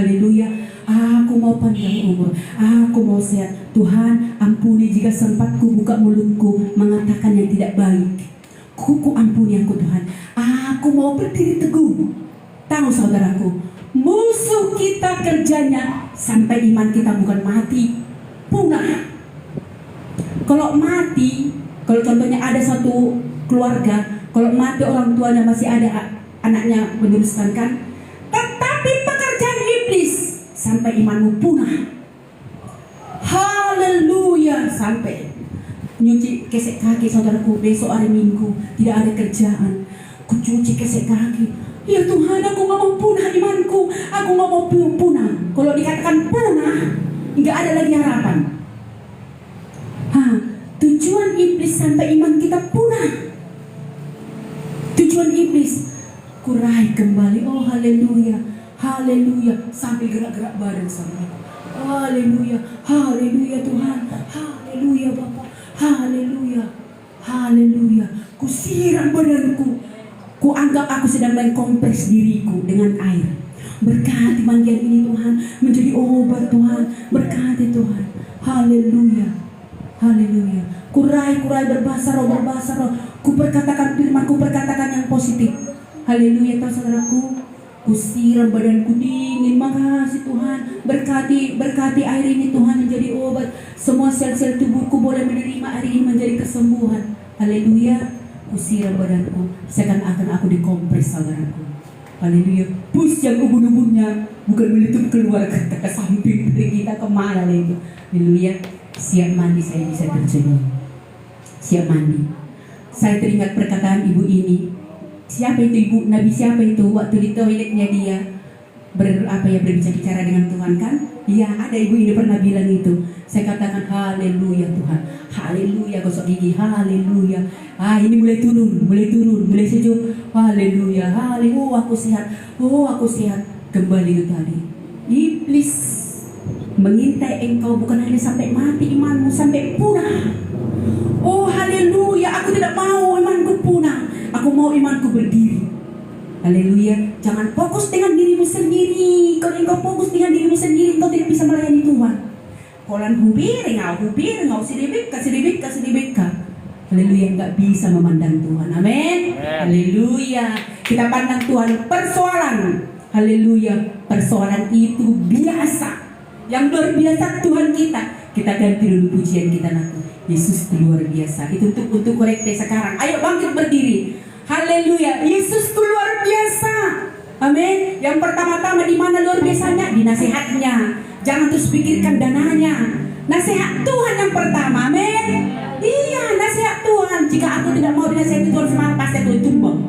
Haleluya. Aku mau panjang umur, aku mau sehat. Tuhan, ampuni jika sempat ku buka mulutku mengatakan yang tidak baik. Ku ampuni aku Tuhan. Aku mau berdiri teguh. Tahu saudaraku, musuh kita kerjanya sampai iman kita bukan mati, punah. Kalau mati, kalau contohnya ada satu keluarga, kalau mati orang tuanya masih ada anaknya meneruskan kan, tetapi pekerjaan iblis sampai imanmu punah. Haleluya. Sampai nyuci kesek kaki saudaraku, besok hari Minggu tidak ada kerjaan, ku cuci kesek kaki. Ya Tuhan, aku gak mau punah imanku, aku gak mau punah. Kalau dikatakan punah, gak ada lagi harapan. Tujuan iblis sampai iman kita punah. Tujuan iblis kurai kembali. Oh haleluya, haleluya, sampai gerak-gerak badan saudara. Haleluya, haleluya Tuhan, haleluya Bapa, haleluya, haleluya. Ku siram badanku, ku anggap aku sedang mengkompres diriku dengan air. Berkati mandian ini Tuhan, menjadi obat Tuhan. Berkati Tuhan, haleluya, haleluya. Kurai berbahasa roh. Ku perkatakan firman, ku perkatakan yang positif. Haleluya saudaraku. Ku siram badanku dingin. Makasih Tuhan. Berkati air ini Tuhan menjadi obat. Semua sel-sel tubuhku boleh menerima air ini menjadi kesembuhan. Haleluya. Ku siram badanku seakan-akan aku dikompres saudaraku. Haleluya. Pus yang ubun-ubunnya bukan meletup keluar ke samping dari kita kemana lagi. Haleluya. Siap mandi saya bisa tersenyum. Siap mandi. Saya teringat perkataan ibu ini. Siapa itu ibu? Nabi siapa itu? Waktu di toiletnya dia berbicara dengan Tuhan kan? Iya, ada ibu ini pernah bilang itu. Saya katakan haleluya Tuhan. Haleluya, gosok gigi. Haleluya. Ini mulai turun, mulai sejuk. Haleluya. Haleluya. Aku sehat. Kembali itu tadi. Iblis mengintai engkau bukan hanya sampai mati imanmu, sampai punah. Oh haleluya, aku tidak mau imanku punah. Aku mau imanku berdiri. Haleluya. Jangan fokus dengan dirimu sendiri. Kalau engkau fokus dengan dirimu sendiri, engkau tidak bisa melayani Tuhan. Kolan hubir, ngau sidibika. Haleluya, enggak bisa memandang Tuhan. Amin. Haleluya. Kita pandang Tuhan persoalan. Haleluya. Persoalan itu biasa. Yang luar biasa Tuhan kita. Kita ganti dulu pujian kita nanti. Yesus itu luar biasa. Itu untuk korekte sekarang. Ayo bangkit berdiri. Haleluya. Yesus itu luar biasa. Amin. Yang pertama-tama di mana luar biasanya? Di nasihatnya. Jangan terus pikirkan dananya. Nasihat Tuhan yang pertama. Amin. Iya, nasihat Tuhan. Jika aku tidak mau dinasihati Tuhan semalam, pasti aku tumbang.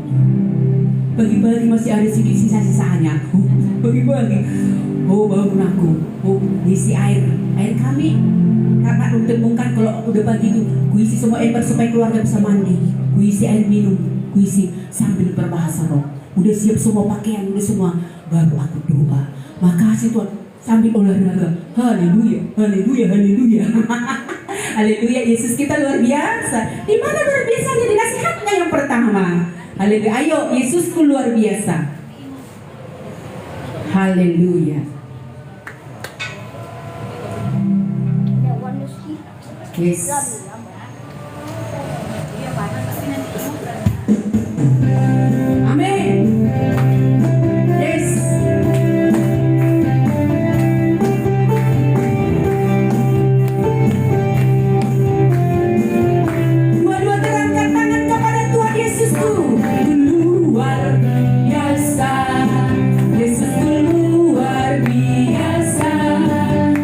Bagi-bagi masih ada sisa-sisanya aku. Bagi-bagi. Oh bangun aku. Oh isi air kami. Karena ditemukan kalau udah pagi itu, ku isi semua ember supaya keluarga bisa mandi. Ku isi air minum, ku isi sambil berbahasa roh. Udah siap semua pakaian, udah semua. Baru aku doa. Makasih Tuhan. Sambil olahraga. Haleluya, haleluya, haleluya. Haleluya, Yesus kita luar biasa. Di mana luar biasanya? Di nasihatnya yang pertama. Haleluya. Ayo, Yesusku luar biasa. Haleluya. Yes. Amin. Yes. Dua-dua terangkan tangan kepada Tuhan Yesusku. Luar biasa. Yesusku luar biasa.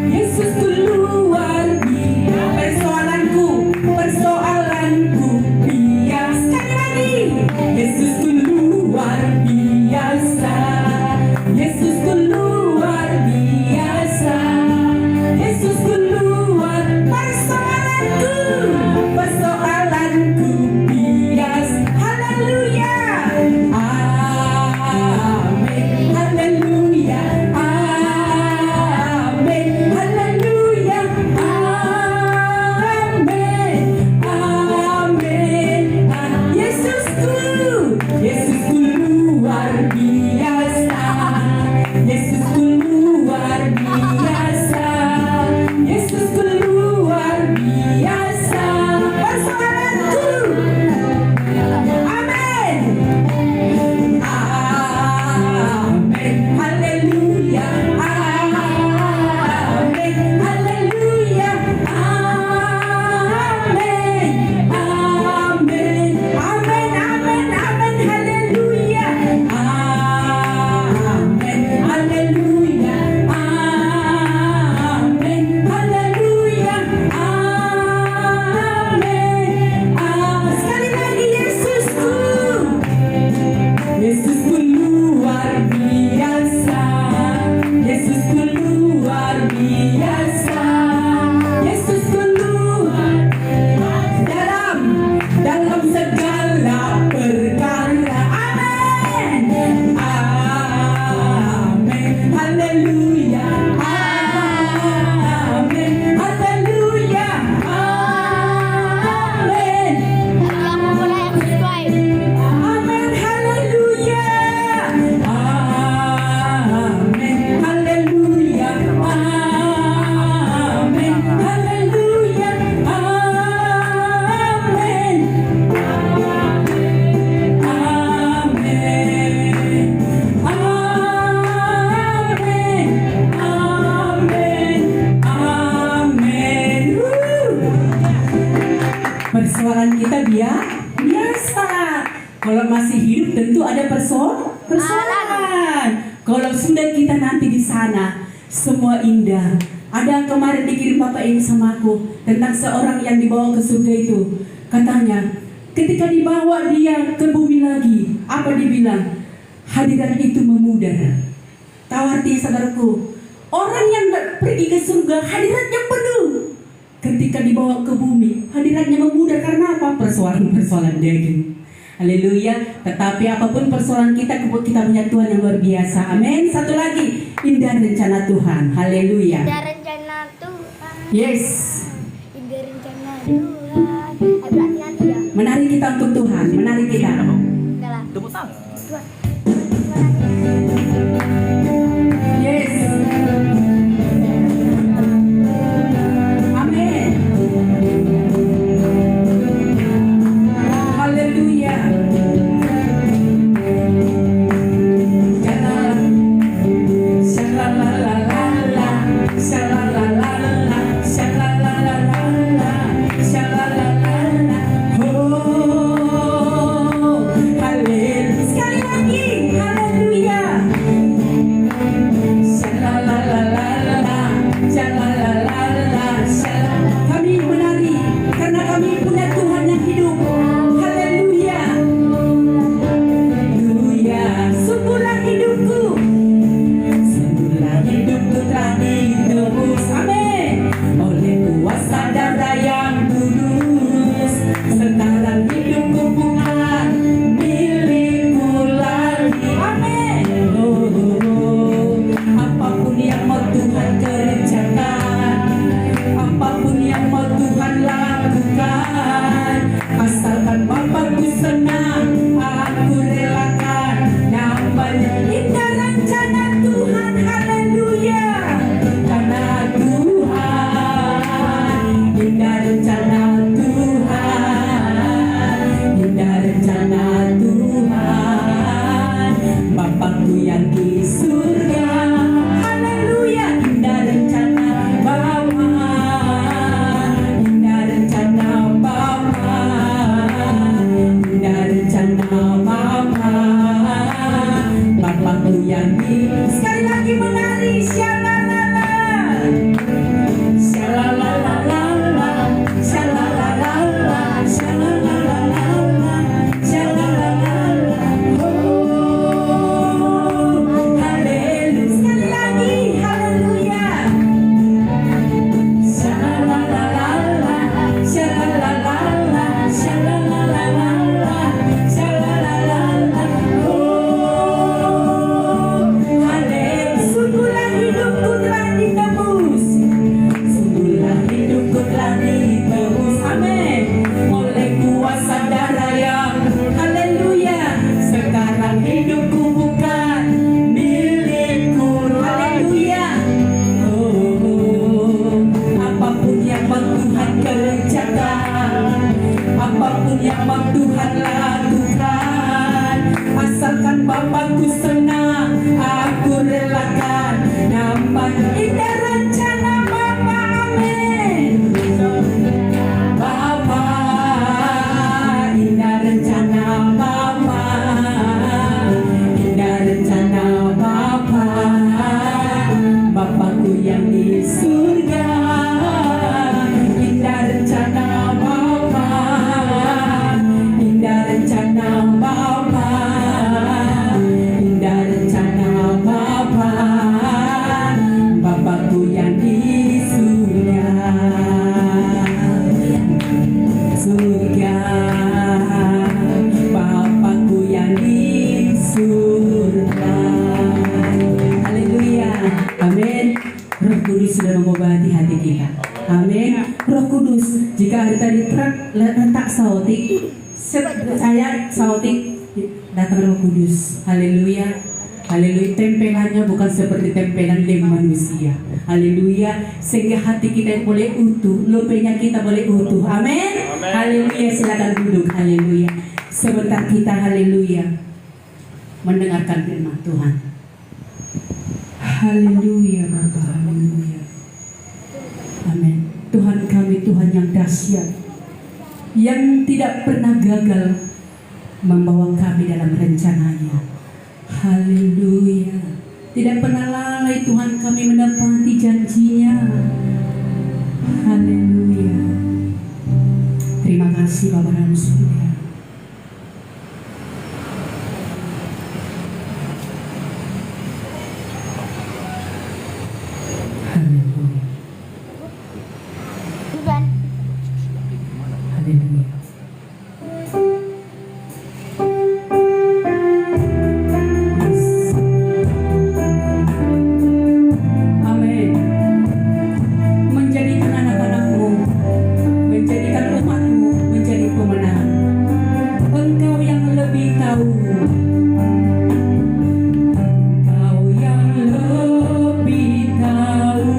Yesusku luar biasa. Persoalanku persoalan kita biasa. Kalau masih hidup tentu ada persoalan. Kalau sudah kita nanti di sana, semua indah. Ada kemarin dikirim Bapak ini sama aku tentang seorang yang dibawa ke surga itu. Katanya, ketika dibawa dia ke bumi lagi, apa dibilang? Hadirat itu memudar. Tahu arti saudaraku? Orang yang pergi ke surga, hadiratnya penuh. Ketika dibawa ke bumi, hadiratnya memudar karena apa? Persoalan daging. Haleluya. Tetapi apapun persoalan kita punya Tuhan yang luar biasa. Amin. Satu lagi, indah rencana Tuhan. Haleluya. Indah rencana Tuhan. Yes. Indah rencana Tuhan. Berarti nanti ya. Menari kita untuk Tuhan. Menari kita. Enggak lah. Tepuk tangan. Yes. Amin. Haleluya. Shalalalala, shalalalala, shalalalala, shalalalala. Oh, haleluya. Sekali lagi, haleluya. Shalalalala, shalalalala, shalalalala. Kami menari karena kami punya Tuhan yang hidup. Haleluya. Haleluya. Sungguhlah hidupku. Sungguhlah hidupku telah ditebus. Amin. Oleh kuasa darah yang kudus. Sekarang hidupku bukan milikku lagi. Amin. Apapun yang mau Tuhan kerjakan, apapun yang mau Tuhan lakukan, asalkan Bapakku senang, aku relakan. Namanya indah rencana Tuhan. Haleluya. Karena Tuhan, indah rencana Tuhan, indah rencana Tuhan. Bapakku yang di surga. Haleluya. Indah rencana Bapa, indah rencana Bapa, indah rencana Bapa. Bapakku yang di. Sekali lagi menari. Shalalala, shalalalala, shalalalala, shalalalala, shalalalala. Oh, haleluya. Sekali lagi, haleluya. Shalalalala, shalalalala, shalalalala, shalalalala. Oh, haleluya. Sungguhlah hidupku telah ditebus. Sungguhlah hidupku telah ditebus. Amin. Oleh kuasa darah yang. Haleluya. Sekarang hidupku bukan milikku. Haleluya. Oh, apapun yang mau Tuhan kerjakan, apapun yang mau Tuhan lakukan, asalkan Bapakku senang, aku relakan. Namanya indah rencana Bapa. Amin. Bapa, indah rencana Bapa, indah rencana Bapa. Bapakku yang di surga, indah rencana Bapa, indah rencana Bapa, indah rencana Bapa. Bapakku yang di surga, surga. Bapakku yang di surga. Haleluya. Amin. Roh Kudus sudah mengobati hati kita. Amin. Roh Kudus, jika hari tadi letak sautik, saya sautik, datang Roh Kudus. Haleluya. Haleluya. Tempelannya bukan seperti tempelan lem manusia. Haleluya. Sehingga hati kita boleh utuh, lopenya kita boleh utuh. Amin. Haleluya. Silakan duduk. Haleluya. Sebentar kita, haleluya, mendengarkan firman Tuhan. Haleluya Bapa. Haleluya. Amin. Tuhan kami, Tuhan yang dahsyat. yang tidak pernah gagal membawa kami dalam rencananya. Haleluya. Tidak pernah lalai Tuhan kami menepati janjinya. Haleluya. Terima kasih Bapa dan Surga. Haleluya. Bukan. Haleluya. Yes. Amin. Menjadikan anak-anakmu, menjadikan umatmu menjadi pemenang. Engkau yang lebih tahu. Engkau yang lebih tahu.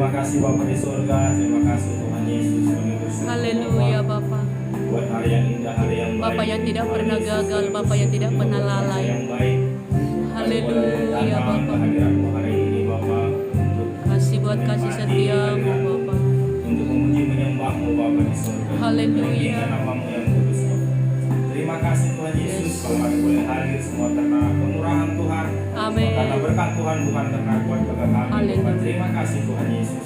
Terima kasih Bapa di surga, terima kasih Tuhan Yesus kami bersyukur. Haleluya Bapa. Buat hari yang indah, hari yang baik. Bapa yang tidak Tuhan pernah Yesus, gagal, kami Bapa yang tidak bersyukur pernah buat hari lalai. yang baik. Haleluya Datang Bapa. kehadiran-Mu hari ini Bapa, untuk Kasih buat kasih menikmati setiamu kehadiran-Mu, Bapa. untuk memuji menyembah-Mu Bapa di surga. Haleluya. Meninggikan nama-Mu yang kudus Bapa. Terima kasih Tuhan Yesus, kalau kami boleh hadir semua karena kemurahan Tuhan. Amin. Karena berkat Tuhan bukan karena kuat bagi kami. Haleluya. Bapak, terima kasih Tuhan Yesus.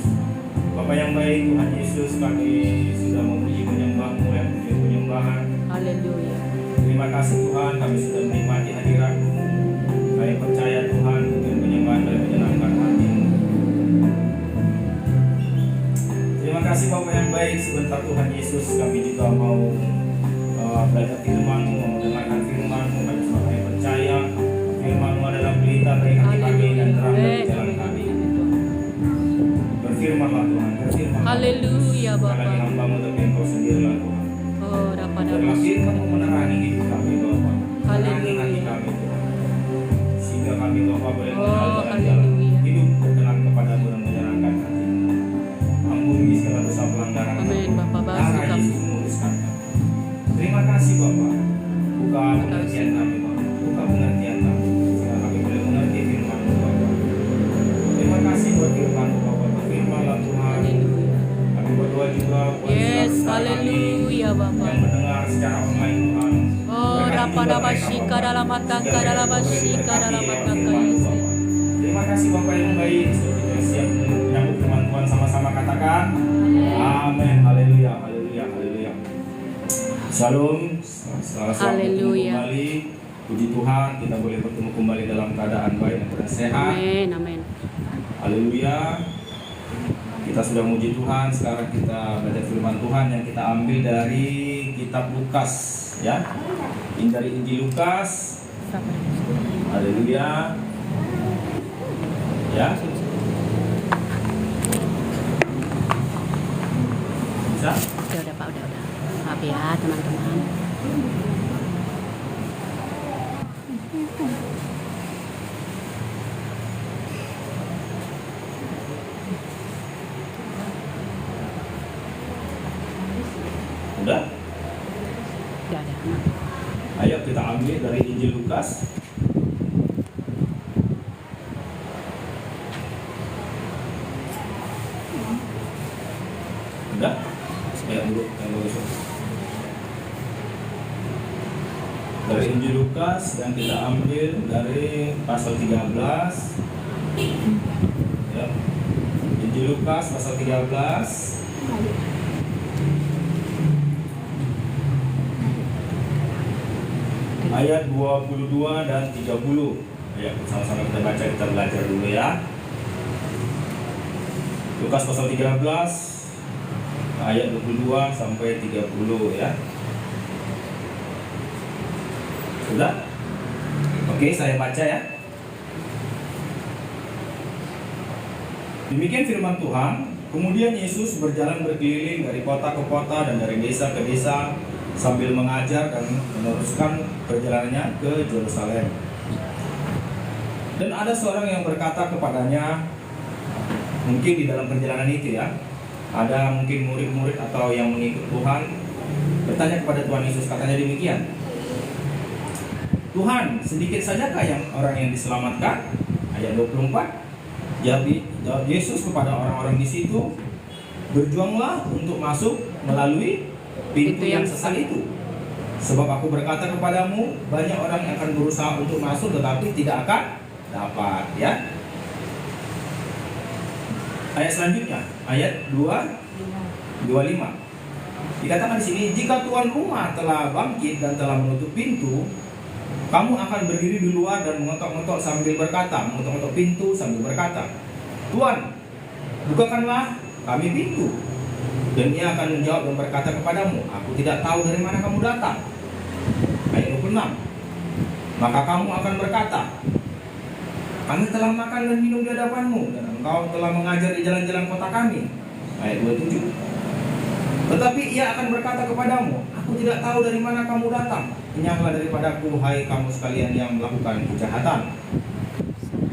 Bapak yang baik Tuhan Yesus, kami sudah memuji menyembah-Mu yang punya penyembahan. Haleluya. Terima kasih Tuhan, kami sudah menikmati hadirat-Mu. Kami percaya Tuhan dengan penyembahan dan menyenangkan hati-Mu. Terima kasih Bapak yang baik, sebentar Tuhan Yesus kami juga mau belajar firman-Mu, mau mendengarkan firman-Mu. Kami percaya firman-Mu adalah berita bagi hati kami dan terang bagi jalan kami. Berfirmanlah Tuhan, berfirman. Haleluya Bukan Bapa. lagi hamba-Mu tapi Engkau sendirilah Tuhan. Oh, dapat Biarlah firman-Mu menerangi hidup kami Bapak. Menerangi Haleluya. hati kami Tuhan. Sehingga kami Bapak boleh Oh, mengenal jalan-jalan haleluya. hidup berkenan kepada-Mu dan menyenangkan hati-Mu. Ampuni segala dosa pelanggaran Amin, kami. Bapak. Darah Basuh kami. Yesus menguruskan kami. Terima kasih Bapak. Buka Terima pengertian kasih. kami Bapak. Buka pengertian kami. Sehingga kami boleh mengerti firman-Mu Bapak. Terima kasih buat firman-Mu Bapak. Berfirmanlah Tuhan. Haleluya. Kami berdoa juga buat Yes, saudara kami haleluya Bapa. yang mendengar secara online Tuhan. Oh, Berkati Rapa juga Daba mereka, Shika Bapak. dalam matangka Sehingga dalam mereka boleh Shika diberkati dalam lewat matangka firman-Mu, Yesus. Bapak. Terima kasih Bapak yang baik. Seperti kita siap menyambut firman Tuhan, sama-sama katakan amin. Haleluya, haleluya, haleluya. Shalom. Selamat bertemu Haleluya. kembali. Puji Tuhan, kita boleh bertemu kembali dalam keadaan baik dan sehat. Amin, amin. Haleluya. Kita sudah muji Tuhan, sekarang kita belajar firman Tuhan yang kita ambil dari kitab Lukas, ya. Ini dari Injil Lukas. Haleluya. Ya. Bisa? Udah Pak, udah. Maaf ya teman-teman. Udah? Udah ada. Ayo kita ambil dari Injil Lukas. Udah? Ayo dulu yang bagus. Dari Injil Lukas yang kita ambil dari pasal 13. Ya. Injil Lukas pasal 13. Ayat 22 dan 30. Ayo sama-sama kita baca, kita belajar dulu ya. Lukas pasal 13 ayat 22 sampai 30 ya. Sudah? Oke, saya baca ya. Demikian firman Tuhan. Kemudian Yesus berjalan berkeliling dari kota ke kota dan dari desa ke desa sambil mengajar dan meneruskan perjalanannya ke Yerusalem. Dan ada seorang yang berkata kepadanya, mungkin di dalam perjalanan itu ya, ada mungkin murid-murid atau yang mengikut Tuhan bertanya kepada Tuhan Yesus, katanya demikian, Tuhan, sedikit sajakah yang orang yang diselamatkan? Ayat 24. Jawab Yesus kepada orang-orang di situ, berjuanglah untuk masuk melalui pintu yang sesat itu. Sebab aku berkata kepadamu, banyak orang yang akan berusaha untuk masuk tetapi tidak akan dapat. Ya. Ayat selanjutnya, ayat 25. Dikatakan di sini, jika tuan rumah telah bangkit dan telah menutup pintu, kamu akan berdiri di luar dan mengetok-ngetok sambil berkata, mengetok-ngetok pintu sambil berkata, Tuan, bukakanlah kami pintu. Dan ia akan menjawab dan berkata kepadamu, aku tidak tahu dari mana kamu datang. Ayat 26. Maka kamu akan berkata, kami telah makan dan minum di hadapanmu, dan engkau telah mengajar di jalan-jalan kota kami. Ayat 27. Tetapi ia akan berkata kepadamu, aku tidak tahu dari mana kamu datang. Enyahlah daripadaku, hai kamu sekalian yang melakukan kejahatan.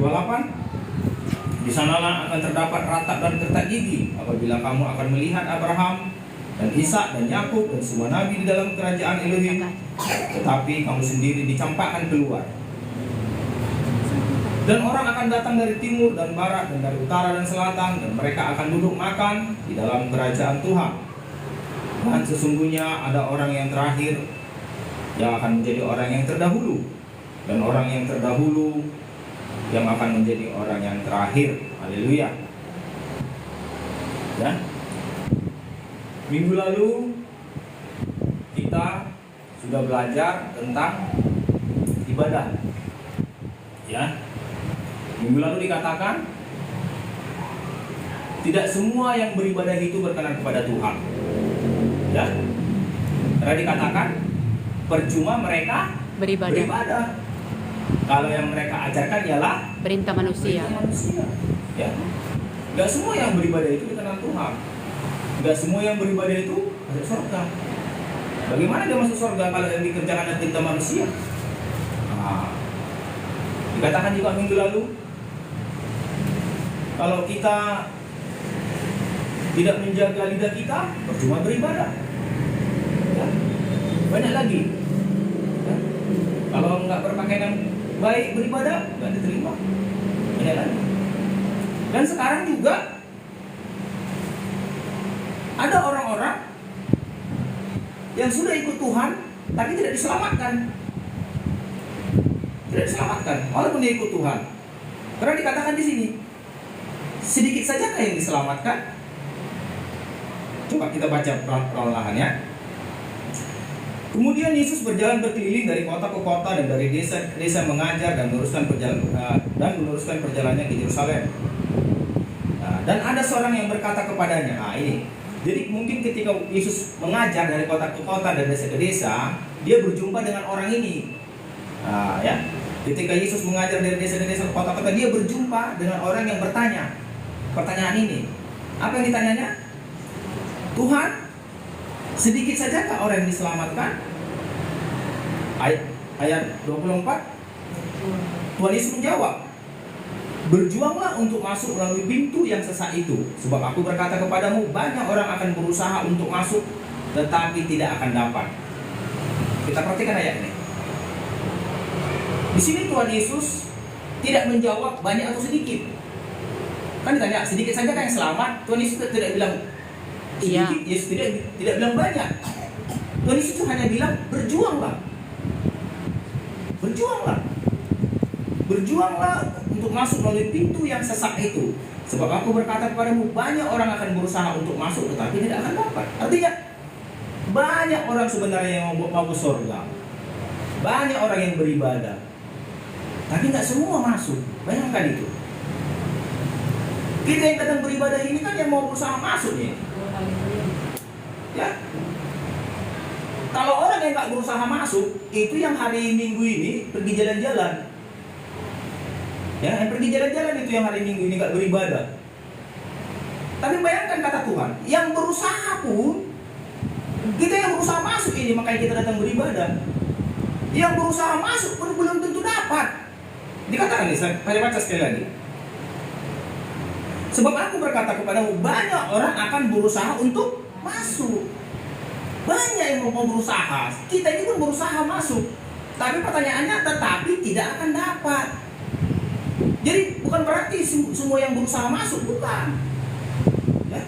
28. Di sanalah akan terdapat ratap dan kertak gigi apabila kamu akan melihat Abraham dan Ishak dan Yakub dan semua nabi di dalam kerajaan Elohim, tetapi kamu sendiri dicampakkan keluar. Dan orang akan datang dari timur dan barat dan dari utara dan selatan, dan mereka akan duduk makan di dalam kerajaan Tuhan. Dan sesungguhnya ada orang yang terakhir yang akan menjadi orang yang terdahulu, dan orang yang terdahulu yang akan menjadi orang yang terakhir. Haleluya. Ya. Minggu lalu kita sudah belajar tentang ibadah. Ya. Minggu lalu dikatakan tidak semua yang beribadah itu berkenan kepada Tuhan. Ya. Karena dikatakan percuma mereka beribadah. Kalau yang mereka ajarkan ialah Perintah manusia. Ya. Gak semua yang beribadah itu berkenan Tuhan. Gak semua yang beribadah itu masuk surga. Bagaimana dia masuk surga kalau yang dikerjakan adalah perintah manusia? Nah, dikatakan juga minggu lalu, kalau kita tidak menjaga lidah kita, percuma beribadah. Ya. Banyak lagi. Ya. Kalau nggak berpakaian yang baik beribadah, nggak diterima. Banyak lagi. Dan sekarang juga ada orang-orang yang sudah ikut Tuhan, tapi tidak diselamatkan. Tidak diselamatkan, walaupun dia ikut Tuhan. Karena dikatakan di sini, sedikit saja yang diselamatkan. Coba kita baca perlahannya. Kemudian Yesus berjalan berkeliling dari kota ke kota dan dari desa ke desa mengajar dan meneruskan perjalanannya ke Yerusalem. Dan ada seorang yang berkata kepadanya, ini. Jadi mungkin ketika Yesus mengajar dari kota ke kota dan desa ke desa, dia berjumpa dengan orang ini. Ya. Ketika Yesus mengajar dari desa ke desa ke kota-kota, dia berjumpa dengan orang yang bertanya pertanyaan ini. Apa yang ditanyanya? Tuhan, sedikit sajakah orang yang diselamatkan? Ayat 24. Tuhan Yesus menjawab, berjuanglah untuk masuk melalui pintu yang sesak itu, sebab aku berkata kepadamu, banyak orang akan berusaha untuk masuk, tetapi tidak akan dapat. Kita perhatikan ayat ini. Di sini Tuhan Yesus tidak menjawab banyak atau sedikit. Kan ditanya, sedikit saja kan yang selamat? Tuhan Yesus tidak bilang sedikit. Iya. Yesus tidak bilang banyak. Tuhan Yesus hanya bilang, berjuanglah. Berjuanglah. Berjuanglah untuk masuk melalui pintu yang sesak itu. Sebab aku berkata kepadamu, banyak orang akan berusaha untuk masuk, tetapi tidak akan dapat. Artinya, banyak orang sebenarnya yang mau ke surga. Banyak orang yang beribadah, tapi nggak semua masuk. Bayangkan itu. Kita yang kadang beribadah ini kan yang mau berusaha masuk nih. Ya. Kalau orang yang nggak berusaha masuk, itu yang hari Minggu ini pergi jalan-jalan. Ya, yang pergi jalan-jalan itu yang hari Minggu ini nggak beribadah. Tapi bayangkan kata Tuhan, yang berusaha pun, kita yang berusaha masuk ini, makanya kita datang beribadah. Yang berusaha masuk pun belum tentu dapat. Dikatakan nih, saya baca sekali lagi. Sebab aku berkata kepadamu, banyak orang akan berusaha untuk masuk. Banyak yang mau berusaha. Kita ini pun berusaha masuk. Tapi pertanyaannya, tetapi tidak akan dapat. Jadi bukan berarti semua yang berusaha masuk, bukan. Ya.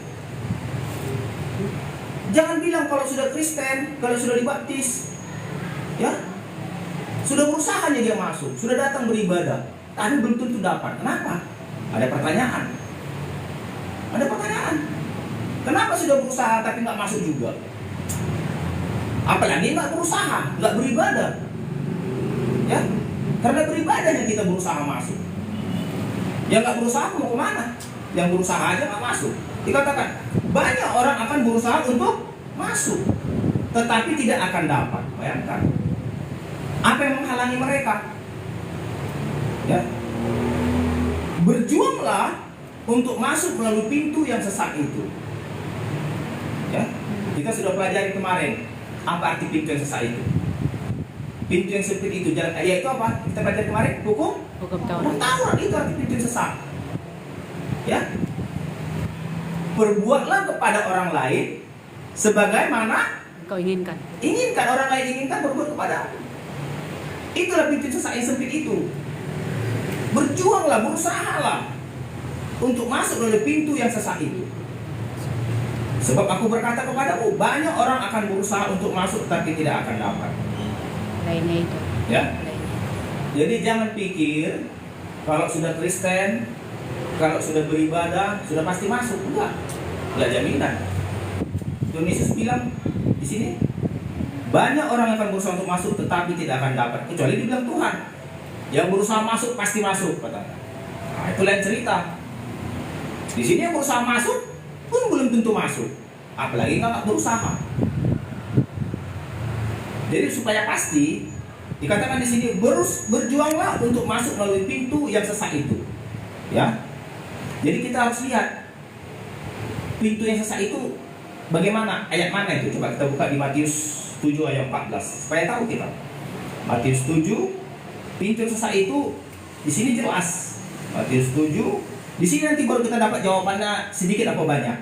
Jangan bilang kalau sudah Kristen, kalau sudah dibaptis, ya, sudah berusaha dia masuk, sudah datang beribadah, tapi belum tentu dapat. Kenapa? Ada pertanyaan. Ada pertanyaan. Kenapa sudah berusaha tapi nggak masuk juga? Apalagi nggak berusaha, nggak beribadah. Ya, karena beribadahnya kita berusaha masuk. Yang nggak berusaha mau kemana? Yang berusaha aja nggak masuk. Dikatakan banyak orang akan berusaha untuk masuk, tetapi tidak akan dapat. Bayangkan. Apa yang menghalangi mereka? Ya. Berjuanglah untuk masuk melalui pintu yang sesak itu. Ya. Kita sudah pelajari kemarin apa arti pintu yang sesak itu. Pintu yang sempit itu jalan, yaitu apa? Kita pelajari kemarin hukum Taurat itu arti pintu yang sesak. Ya. Perbuatlah kepada orang lain sebagaimana Kau inginkan. orang lain inginkan berbuat kepada. Itulah pintu sesak yang sempit itu. Berjuanglah, berusahalah untuk masuk melalui pintu yang sesak itu. Sebab aku berkata kepadamu, banyak orang akan berusaha untuk masuk tapi tidak akan dapat. Lainnya itu. Ya. Lainnya. Jadi jangan pikir kalau sudah Kristen, kalau sudah beribadah, sudah pasti masuk. Enggak jaminan. Tuhan Yesus bilang di sini, banyak orang akan berusaha untuk masuk tetapi tidak akan dapat, kecuali dibilang Tuhan. Yang berusaha masuk pasti masuk, katanya. Nah, itu lain cerita. Di sini yang berusaha masuk pun belum tentu masuk, apalagi kalau nggak berusaha. Jadi supaya pasti dikatakan di sini berjuanglah untuk masuk melalui pintu yang sesak itu. Ya. Jadi kita harus lihat pintu yang sesak itu bagaimana, ayat mana itu? Coba kita buka di Matius 7 ayat 14 supaya tahu kita. Matius 7, pintu yang sesak itu di sini jelas. Matius 7, di sini nanti baru kita dapat jawabannya sedikit apa banyak.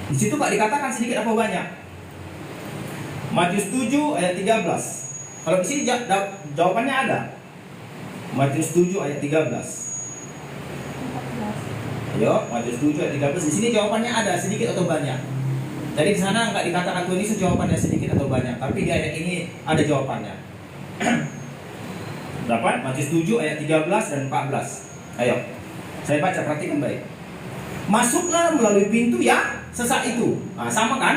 Di situ Pak dikatakan sedikit apa banyak. Matius 7 ayat 13. Kalau di sini jawabannya ada. Matius 7 ayat 13. Ayo, Matius 7 ayat 13. Di sini jawabannya ada sedikit atau banyak. Jadi di sana nggak dikatakan Tuhan Yesus jawabannya sedikit atau banyak, tapi di ayat ini ada jawabannya. Dapat Matius 7 ayat 13 dan 14. Ayo, saya baca, perhatikan baik. Masuklah melalui pintu yang sesak itu. Nah, sama kan?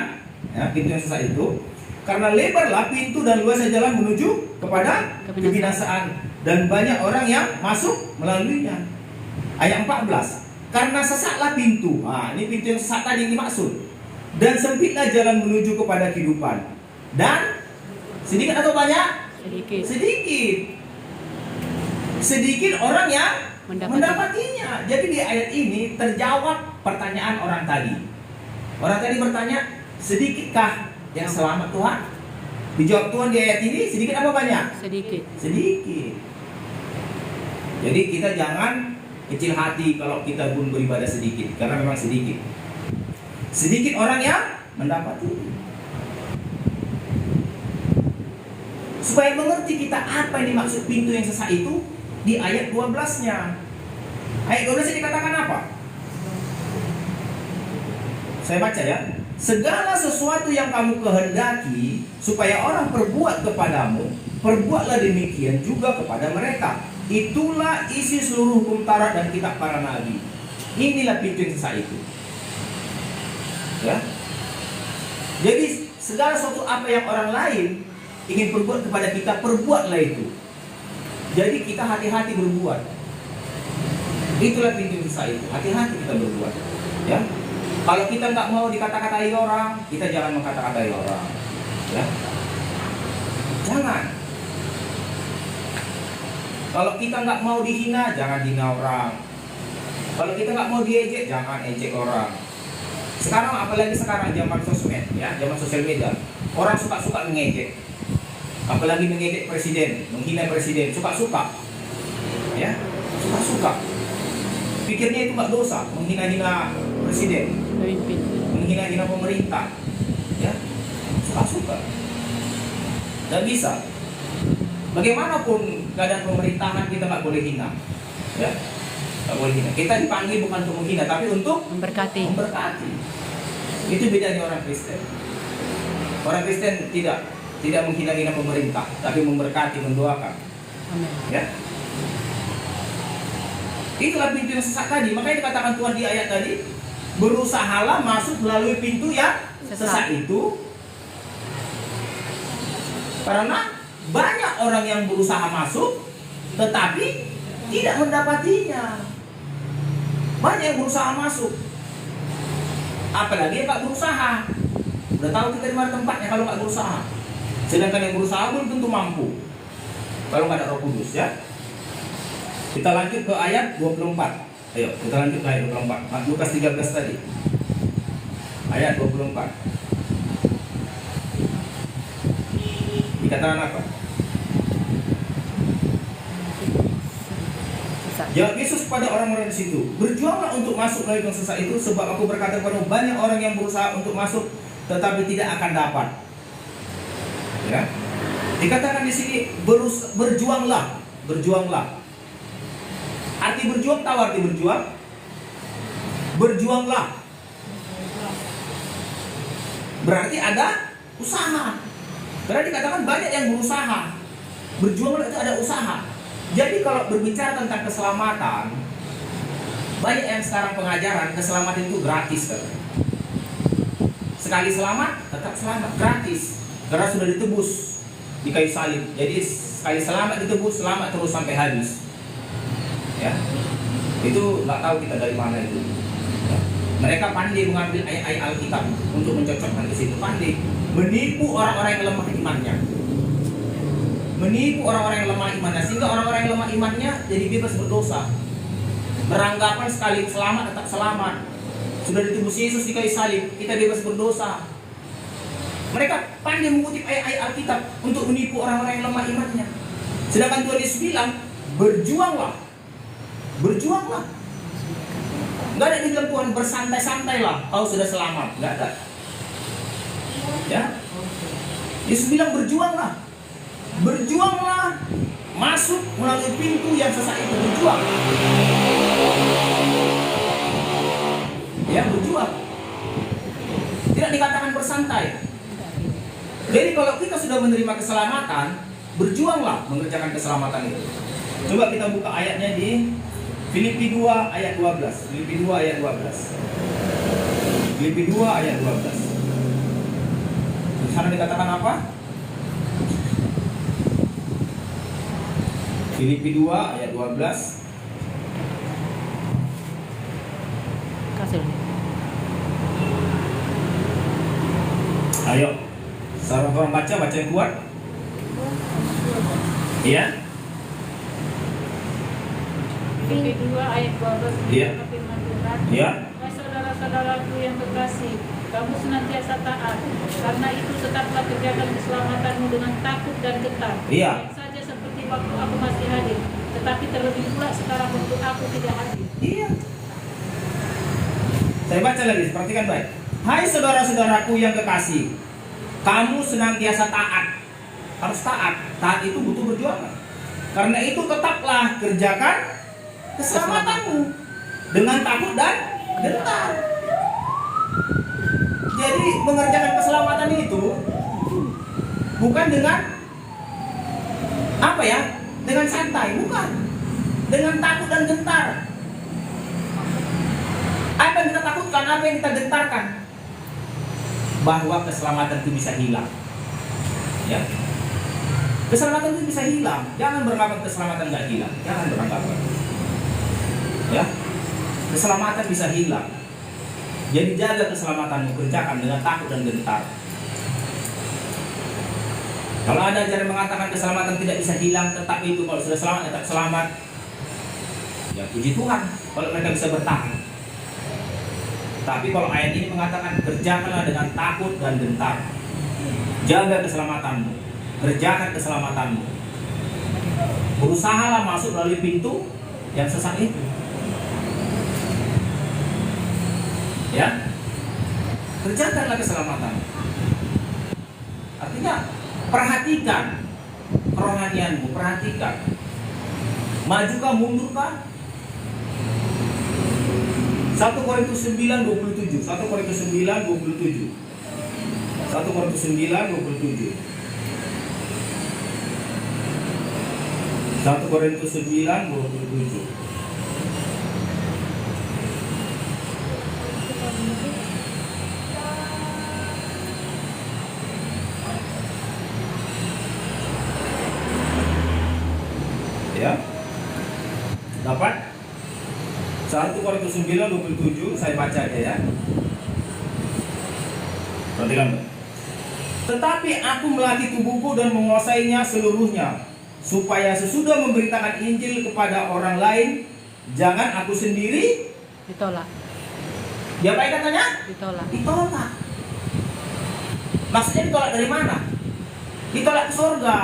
Ya, pintu yang sesak itu. Karena lebarlah pintu dan luasnya jalan menuju kepada kebinasaan, dan banyak orang yang masuk melaluinya. Ayat 14. Karena sesaklah pintu. Nah, ini pintu yang sesak tadi yang dimaksud. Dan sempitlah jalan menuju kepada kehidupan. Dan sedikit atau banyak? Sedikit. Sedikit orang yang mendapatinya. Jadi di ayat ini terjawab pertanyaan orang tadi. Orang tadi bertanya, sedikitkah yang selamat Tuhan? Dijawab Tuhan di ayat ini, sedikit apa banyak? Sedikit. Jadi kita jangan kecil hati kalau kita pun beribadah sedikit, karena memang sedikit. Sedikit orang yang mendapati. Supaya mengerti kita apa yang dimaksud pintu yang sesak itu, di ayat 12-nya. Ayat 12 dikatakan apa? Saya baca ya. Segala sesuatu yang kamu kehendaki supaya orang perbuat kepadamu, perbuatlah demikian juga kepada mereka. Itulah isi seluruh hukum Taurat dan kitab para nabi. Inilah pintu yang sesak itu. Ya. Jadi segala sesuatu apa yang orang lain ingin perbuat kepada kita, perbuatlah itu. Jadi kita hati-hati berbuat. Itulah pintu yang sesak itu. Hati-hati kita berbuat. Ya. Kalau kita nggak mau dikata-katai orang, kita jangan mengkata-katai orang. Ya. Jangan. Kalau kita nggak mau dihina, jangan hina orang. Kalau kita nggak mau diejek, jangan ejek orang. Sekarang apalagi sekarang zaman sosmed, ya, zaman sosial media, orang suka-suka mengejek. Apalagi mengejek presiden, menghina presiden, suka-suka. Ya, suka-suka. Pikirnya itu nggak dosa, menghina-hina presiden, menghina-hina pemerintah. Ya, suka-suka. Nggak bisa. Bagaimanapun keadaan pemerintahan kita nggak boleh hina, ya, nggak boleh hina. Kita dipanggil bukan untuk menghina, tapi untuk memberkati. Itu bedanya orang Kristen. Orang Kristen tidak menghina-hina pemerintah, tapi memberkati, mendoakan. Amin. Ya. Itulah pintu yang sesak tadi. Makanya dikatakan Tuhan di ayat tadi, berusahalah masuk melalui pintu yang sesak itu, karena banyak orang yang berusaha masuk tetapi tidak mendapatinya. Banyak yang berusaha masuk, apalagi yang nggak berusaha. Udah tahu kita di mana tempatnya kalau nggak berusaha. Sedangkan yang berusaha belum tentu mampu kalau nggak ada Roh Kudus, ya. Kita lanjut ke ayat 24. Ayo kita lanjut ke ayat 24. Lukas 13 tadi. Ayat 24. Dikatakan apa? Jawab Yesus kepada orang-orang di situ, berjuanglah untuk masuk ke lubang sesat itu, sebab aku berkata kepadamu, banyak orang yang berusaha untuk masuk, tetapi tidak akan dapat. Ya, dikatakan di sini berjuanglah, berjuanglah. Arti berjuang, tahu arti berjuang? Berjuanglah. Berarti ada usaha. Karena dikatakan banyak yang berusaha. Berjuanglah itu ada usaha. Jadi kalau berbicara tentang keselamatan, banyak yang sekarang pengajaran keselamatan itu gratis kan? Sekali selamat, tetap selamat, gratis. Karena sudah ditebus di kayu salib. Jadi sekali selamat ditebus, selamat terus sampai habis. Ya, itu nggak tahu kita dari mana itu. Ya. Mereka pandai mengambil ayat-ayat Alkitab untuk mencocokkan ke situ, pandai menipu orang-orang yang lemah imannya. Menipu orang-orang yang lemah imannya, sehingga orang-orang yang lemah imannya jadi bebas berdosa. Beranggapan sekali selamat tetap selamat. Sudah ditebus Yesus di kayu salib, kita bebas berdosa. Mereka pandai mengutip ayat-ayat Alkitab untuk menipu orang-orang yang lemah imannya. Sedangkan Tuhan Yesus bilang, berjuanglah. Berjuanglah. Gak ada dibilang Tuhan bersantai-santailah, kau sudah selamat. Gak ada. Ya. Yesus bilang berjuanglah. Berjuanglah, masuk melalui pintu yang sesat itu, berjuang. Ya, berjuang. Tidak dikatakan bersantai. Jadi kalau kita sudah menerima keselamatan, berjuanglah mengerjakan keselamatan itu. Coba kita buka ayatnya di Filipi 2 ayat 12. Filipi 2 ayat 12. Filipi 2 ayat 12. Di sana dikatakan apa? Filipi 2 ayat 12. Kasih. Ayo, seorang baca yang kuat. Iya. Filipi 2 ayat 12. Iya. Firman Tuhan. Iya. Hai saudara-saudaraku yang kekasih, kamu senantiasa taat. Karena itu tetaplah kerjakan keselamatanmu dengan takut dan gentar. Iya. Yang saja seperti waktu aku masih hadir, tetapi terlebih pula sekarang waktu aku tidak hadir. Iya. Saya baca lagi, perhatikan baik. Hai saudara-saudaraku yang kekasih, kamu senantiasa taat. Harus taat. Taat itu butuh perjuangan. Karena itu tetaplah kerjakan keselamatanmu dengan takut dan gentar. Jadi mengerjakan keselamatan itu bukan dengan apa ya? Dengan santai, bukan. Dengan takut dan gentar. Apa yang kita takutkan, apa yang kita gentarkan? Bahwa keselamatan itu bisa hilang. Ya. Keselamatan itu bisa hilang. Jangan beranggapan keselamatan nggak hilang. Jangan beranggapan. Ya. Keselamatan bisa hilang. Jadi jaga keselamatanmu, kerjakan dengan takut dan gentar. Kalau ada ajaran mengatakan keselamatan tidak bisa hilang, tetap itu kalau sudah selamat tetap selamat. Ya puji Tuhan kalau mereka bisa bertahan. Tapi kalau ayat ini mengatakan kerjakanlah dengan takut dan gentar. Jaga keselamatanmu, kerjakan keselamatanmu. Berusahalah masuk melalui pintu yang sesat itu. Ya, kerjakanlah keselamatan. Artinya perhatikan kerohanianmu, perhatikan. Majukah, mundurkah? 1 Korintus 9:27. 1 Korintus 9:27. 1 Korintus 9:27. 1 Korintus 9:27. Ya. Dapat? 1 Korintus 9:27, saya baca aja ya. Perhatikan. Tetapi aku melatih tubuhku dan menguasainya seluruhnya, supaya sesudah memberitakan Injil kepada orang lain, jangan aku sendiri Ditolak. diapain katanya? Ditolak. Ditolak. Maksudnya ditolak dari mana? Ditolak ke surga.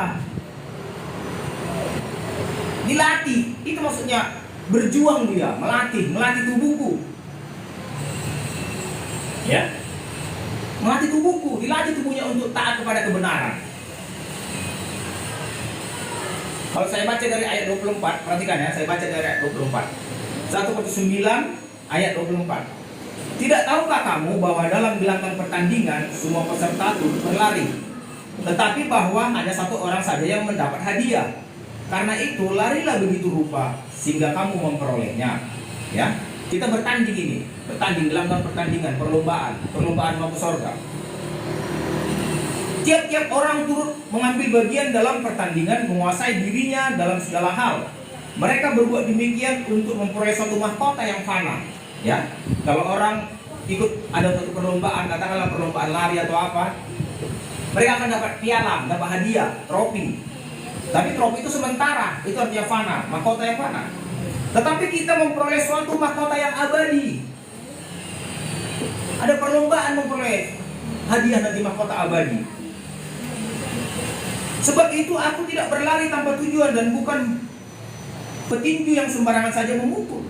Dilatih, itu maksudnya Berjuang dia, melatih tubuhku. Ya. Melatih tubuhku, dilatih tubuhnya untuk taat kepada kebenaran. Kalau saya baca dari ayat 24, perhatikan ya, saya baca dari ayat 24. 1 Korintus 9 ayat 24. Tidak tahukah kamu bahwa dalam gelanggang pertandingan semua peserta turut berlari, tetapi bahwa ada satu orang saja yang mendapat hadiah. Karena itu larilah begitu rupa sehingga kamu memperolehnya. Ya, kita bertanding ini, bertanding gelanggang pertandingan, perlombaan mau ke surga. Tiap-tiap orang turut mengambil bagian dalam pertandingan, menguasai dirinya dalam segala hal. Mereka berbuat demikian untuk memperoleh suatu mahkota yang fana. Ya, kalau orang ikut ada satu perlombaan, katakanlah perlombaan lari atau apa, mereka akan dapat piala, dapat hadiah, trofi. Tapi trofi itu sementara, itu artinya fana, mahkota yang fana. Tetapi kita memperoleh suatu mahkota yang abadi. Ada perlombaan memperoleh hadiah nanti mahkota abadi. Sebab itu aku tidak berlari tanpa tujuan dan bukan petinju yang sembarangan saja memukul.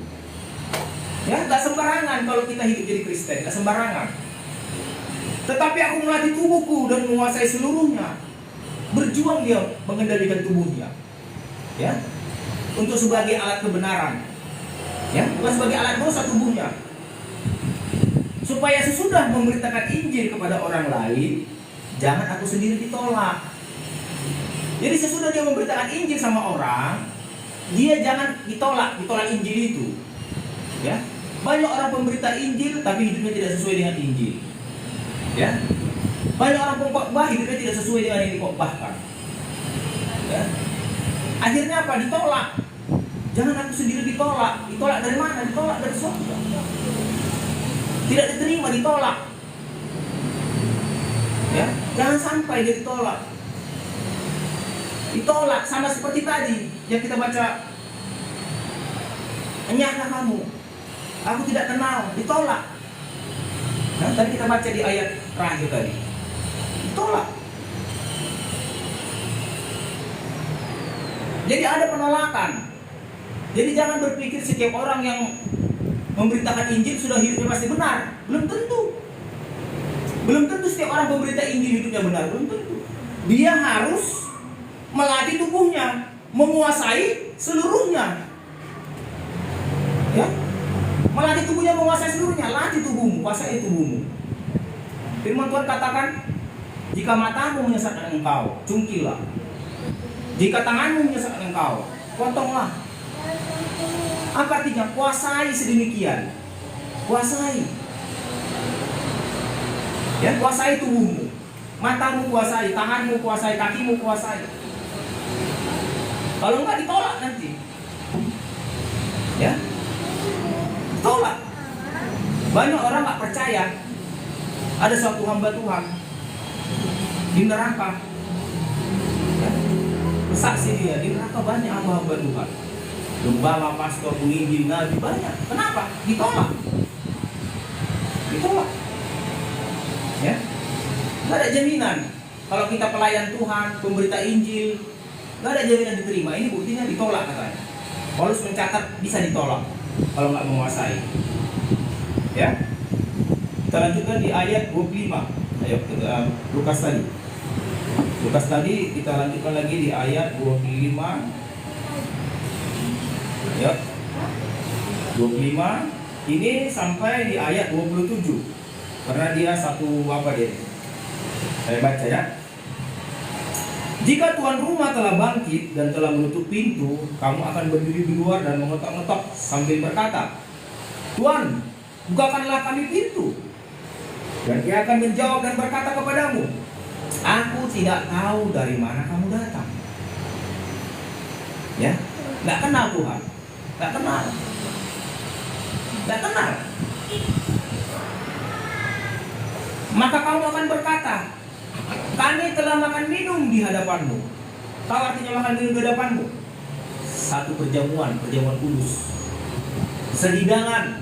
Ya, gak sembarangan kalau kita hidup jadi Kristen, gak sembarangan. Tetapi aku melatih tubuhku dan menguasai seluruhnya. Berjuang dia mengendalikan tubuhnya. Ya, untuk sebagai alat kebenaran. Ya, bukan sebagai alat dosa tubuhnya. Supaya sesudah memberitakan Injil kepada orang lain, jangan aku sendiri ditolak. Jadi sesudah dia memberitakan Injil sama orang, dia jangan ditolak Injil itu. Ya, banyak orang pemberita Injil tapi hidupnya tidak sesuai dengan Injil. Ya, banyak orang pengkhotbah hidupnya tidak sesuai dengan yang dikhotbahkan. Ya, akhirnya apa? Ditolak. Jangan aku sendiri ditolak. Ditolak dari mana? Ditolak dari surga. Tidak diterima, ditolak. Ya, jangan sampai dia ditolak. Ditolak sama seperti tadi yang kita baca. Enyahlah kamu, aku tidak kenal, ditolak. Nah, tadi kita baca di ayat terakhir tadi, ditolak. Jadi ada penolakan. Jadi jangan berpikir setiap orang yang memberitakan Injil sudah hidupnya pasti benar. Belum tentu. Belum tentu setiap orang pemberita Injil hidupnya benar. Belum tentu. Dia harus melatih tubuhnya, menguasai seluruhnya. Ya, melatih tubuhnya, menguasai seluruhnya. Latih tubuhmu, kuasai tubuhmu. Firman Tuhan katakan, jika matamu menyesatkan engkau, cungkilah. Jika tanganmu menyesatkan engkau, potonglah. Apa artinya? Kuasai sedemikian. Kuasai. Ya, kuasai tubuhmu. Matamu kuasai, tanganmu kuasai, kakimu kuasai. Kalau enggak ditolak nanti. Ya, tolak. Banyak orang nggak percaya ada suatu hamba Tuhan di neraka. Ya, bersaksi dia di neraka banyak hamba Tuhan, gembala, pastor, penginjil, nabi, banyak. Kenapa? Ditolak. Ditolak. Ya, nggak ada jaminan kalau kita pelayan Tuhan, pemberita Injil, nggak ada jaminan diterima. Ini buktinya ditolak katanya. Paulus mencatat bisa ditolak kalau nggak menguasai. Ya, kita lanjutkan di ayat 25. Ayo kita Lukas tadi kita lanjutkan lagi di ayat 25. Ya, 25 ini sampai di ayat 27. Karena dia satu apa dia? Saya baca ya. Jika tuan rumah telah bangkit dan telah menutup pintu, kamu akan berdiri di luar dan mengetok-ngetok sambil berkata, Tuan, bukakanlah kami pintu. Dan dia akan menjawab dan berkata kepadamu, aku tidak tahu dari mana kamu datang. Ya, nggak kenal Tuhan, nggak kenal. Maka kamu akan berkata, kami telah makan minum di hadapanmu. Tahu artinya makan minum di hadapanmu? Satu perjamuan kudus. Sehidangan,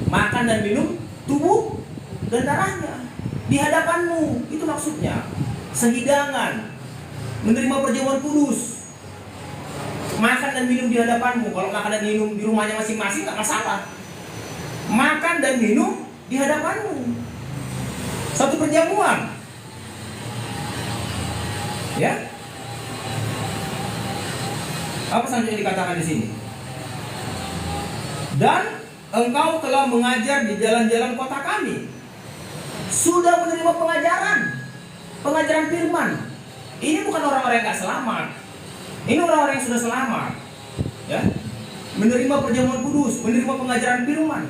makan dan minum tubuh dan darahnya di hadapanmu. Itu maksudnya. Sehidangan, menerima perjamuan kudus. Makan dan minum di hadapanmu. Kalau makan dan minum di rumahnya masing-masing nggak masalah. Makan dan minum di hadapanmu. Satu perjamuan. Ya. Apa selanjutnya dikatakan di sini? Dan engkau telah mengajar di jalan-jalan kota kami. Sudah menerima pengajaran firman. Ini bukan orang-orang yang nggak selamat. Ini orang-orang yang sudah selamat, ya, menerima perjamuan kudus, menerima pengajaran firman.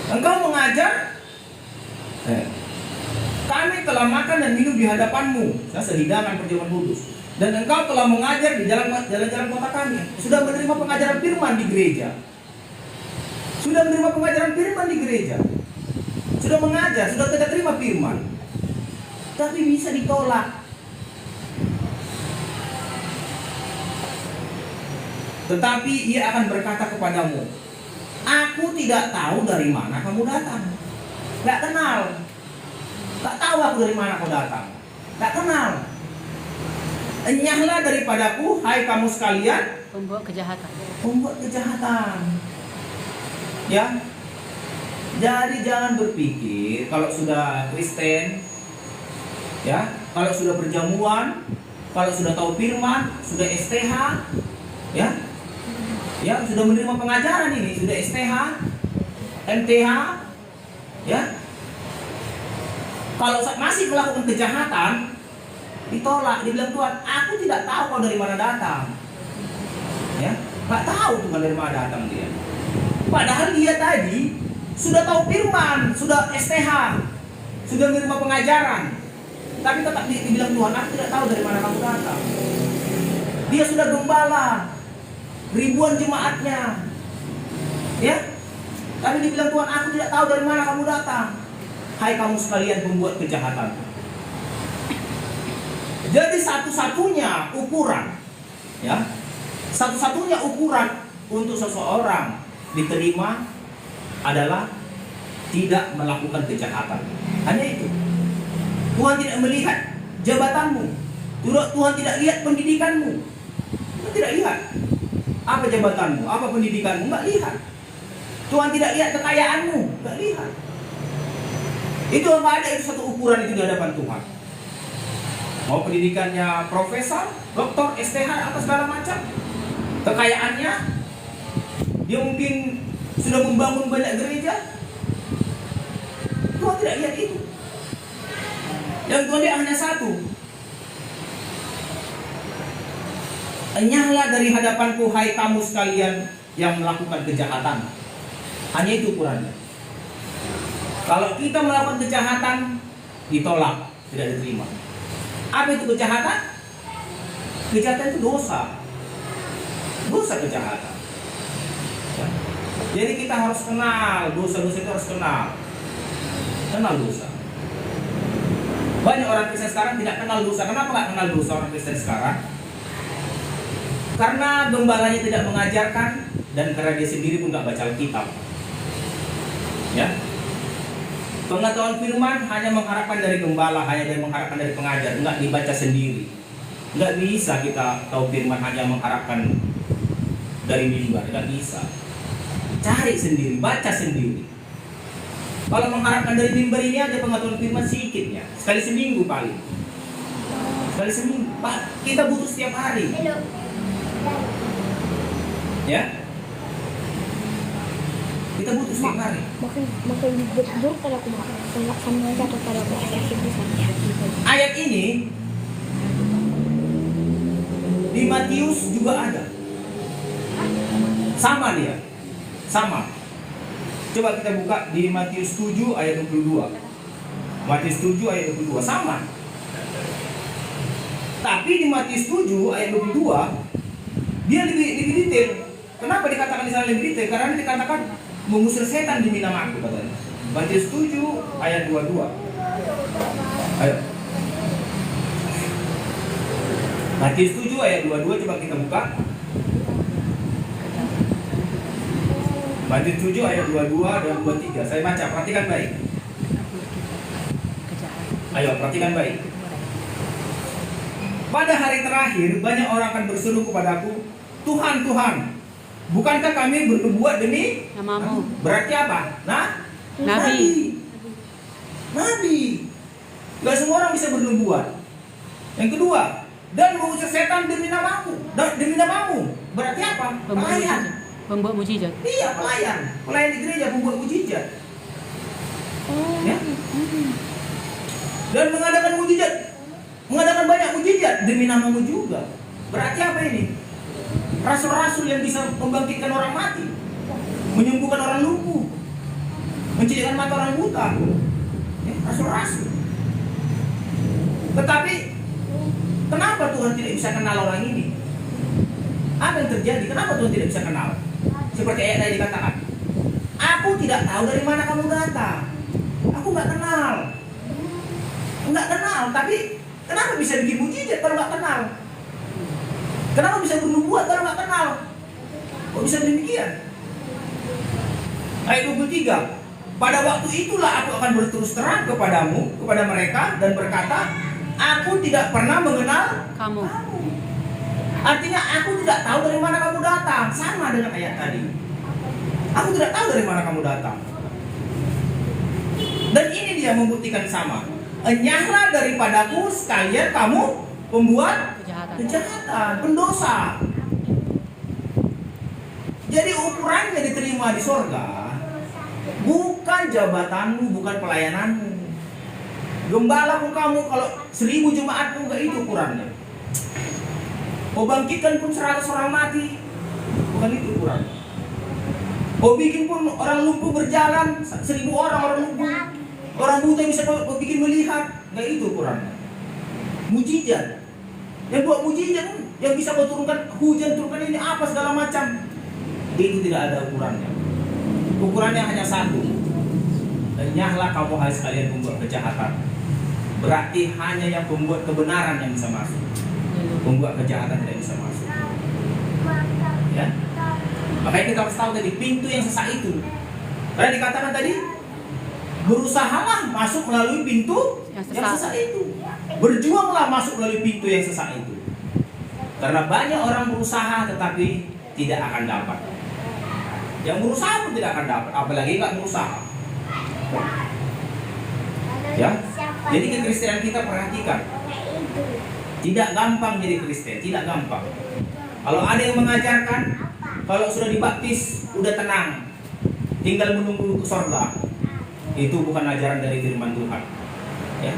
Engkau mengajar, kami telah makan dan minum di hadapanmu, sehidangan perjamuan kudus. Dan engkau telah mengajar di jalan-jalan kota kami. Sudah menerima pengajaran firman di gereja. Sudah menerima pengajaran firman di gereja. Sudah mengajar, sudah tidak terima firman. Tapi bisa ditolak. Tetapi ia akan berkata kepadamu, aku tidak tahu dari mana kamu datang. Gak kenal. Gak tahu aku dari mana kau datang. Gak kenal. Enyahlah daripadaku, hai kamu sekalian, Pembuat kejahatan. pembuat kejahatan. Ya. Jadi jangan berpikir kalau sudah Kristen, ya, kalau sudah perjamuan, kalau sudah tahu firman, sudah STH, ya, ya, sudah menerima pengajaran ini, sudah STH, MTH, ya. Kalau masih melakukan kejahatan, ditolak, dibilang Tuhan, aku tidak tahu kau dari mana datang. Ya, nggak tahu Tuhan dari mana datang dia. Padahal dia tadi sudah tahu firman, sudah STH, sudah menerima pengajaran, tapi tetap dibilang Tuhan, aku tidak tahu dari mana kamu datang. Dia sudah gembala, ribuan jemaatnya, ya, tapi dibilang Tuhan, aku tidak tahu dari mana kamu datang. Hai kamu sekalian pembuat kejahatan. Jadi satu-satunya ukuran, ya, satu-satunya ukuran untuk seseorang diterima adalah tidak melakukan kejahatan. Hanya itu. Tuhan tidak melihat jabatanmu. Tuhan tidak lihat pendidikanmu. Tuhan tidak lihat apa jabatanmu, apa pendidikanmu, nggak lihat. Tuhan tidak lihat kekayaanmu, nggak lihat. Itu nggak ada, itu satu ukuran itu di hadapan Tuhan. Mau pendidikannya profesor, doktor, STH, apa segala macam, kekayaannya, dia mungkin sudah membangun banyak gereja. Tuhan tidak lihat itu. Yang Tuhan lihat hanya satu. Enyahlah dari hadapanku, hai kamu sekalian yang melakukan kejahatan. Hanya itu ukurannya. Kalau kita melakukan kejahatan, ditolak, tidak diterima. Apa itu kejahatan? Kejahatan itu dosa. Dosa kejahatan. Ya. Jadi kita harus kenal dosa-dosa itu, harus kenal dosa. Banyak orang Kristen sekarang tidak kenal dosa. Kenapa nggak kenal dosa orang Kristen sekarang? Karena gembalanya tidak mengajarkan, dan karena dia sendiri pun nggak baca Alkitab. Ya. Pengetahuan firman hanya mengharapkan dari gembala, hanya mengharapkan dari pengajar, nggak dibaca sendiri. Nggak bisa kita tahu firman hanya mengharapkan dari mimbar, nggak bisa. Cari sendiri, baca sendiri. Kalau mengharapkan dari mimbar ini ada pengetahuan firman sedikitnya, sekali seminggu paling. Sekali seminggu, Pak, kita butuh setiap hari. Ya, kita butuh setiap hari. Makin berdur kalau aku makan sama atau pada aku sakit di sana. Ayat ini di Matius juga ada. Sama dia. Sama. Coba kita buka di Matius 7 ayat 22. Matius 7 ayat 22 sama. Tapi di Matius 7 ayat 22 dia lebih detail. Kenapa dikatakan di sana lebih detail? Karena dikatakan mengusir setan demi namaku, katanya. Matius 7 ayat 22. Ayo. Matius 7 ayat 22, coba kita buka. Matius 7 ayat 22 dan 23. Saya baca, perhatikan baik. Ayo, perhatikan baik. Pada hari terakhir banyak orang akan berseru kepadaku, Tuhan, Tuhan, bukankah kami bernubuat demi Namamu. Berarti apa? Nah, Nabi. Nabi. Gak semua orang bisa bernubuat. Yang kedua, dan mengusir setan demi namamu. Demi namamu. Berarti apa? Pelayan. Pembuat mujizat. Iya, pelayan. Pelayan di gereja, pembuat mujizat. Ya? Dan mengadakan mujizat. Mengadakan banyak mujizat demi namamu juga. Berarti apa ini? Rasul-rasul yang bisa membangkitkan orang mati, menyembuhkan orang lumpuh, mencirikan mata orang buta. Ya, rasul-rasul. Tetapi kenapa Tuhan tidak bisa kenal orang ini? Apa yang terjadi? Kenapa Tuhan tidak bisa kenal? Seperti ayat tadi dikatakan, aku tidak tahu dari mana kamu datang. Aku nggak kenal. Nggak kenal, tapi kenapa bisa bikin mujizat kalau nggak kenal? Kenapa bisa bernubuat kalau nggak kenal? Kok bisa demikian? Ayat 23. Pada waktu itulah aku akan berterus terang kepadamu, kepada mereka, dan berkata, aku tidak pernah mengenal Kamu. Artinya aku tidak tahu dari mana kamu datang. Sama dengan ayat tadi. Aku tidak tahu dari mana kamu datang. Dan ini dia membuktikan sama. Enyahlah daripadaku sekalian kamu pembuat kejahatan, pendosa. Jadi ukurannya diterima di sorga bukan jabatanmu, bukan pelayananmu. Gembala pun kamu, kalau 1000 jemaat pun gak itu ukurannya. Mau bangkitkan pun 100 orang mati, bukan itu ukurannya. Mau bikin pun orang lumpuh berjalan, 1000 orang lumpuh, orang buta bisa bikin melihat, gak itu ukurannya. Mujizat. Yang buat mujizat, yang bisa kau turunkan hujan, turunkan ini apa segala macam, itu tidak ada ukurannya. Ukurannya hanya satu. Enyahlah kamu hai sekalian pembuat kejahatan. Berarti hanya yang pembuat kebenaran yang bisa masuk. Pembuat kejahatan tidak bisa masuk. Ya. Makanya kita harus tahu tadi pintu yang sesak itu. Karena dikatakan tadi, berusahalah masuk melalui pintu yang sesak itu. Berjuanglah masuk melalui pintu yang sesak itu. Karena banyak orang berusaha tetapi tidak akan dapat. Yang berusaha pun tidak akan dapat, apalagi nggak berusaha. Ya, jadi kekristenan kita perhatikan. Tidak gampang jadi Kristen, tidak gampang. Kalau ada yang mengajarkan, kalau sudah dibaptis, udah tenang, tinggal menunggu ke sorga, itu bukan ajaran dari firman Tuhan. Ya.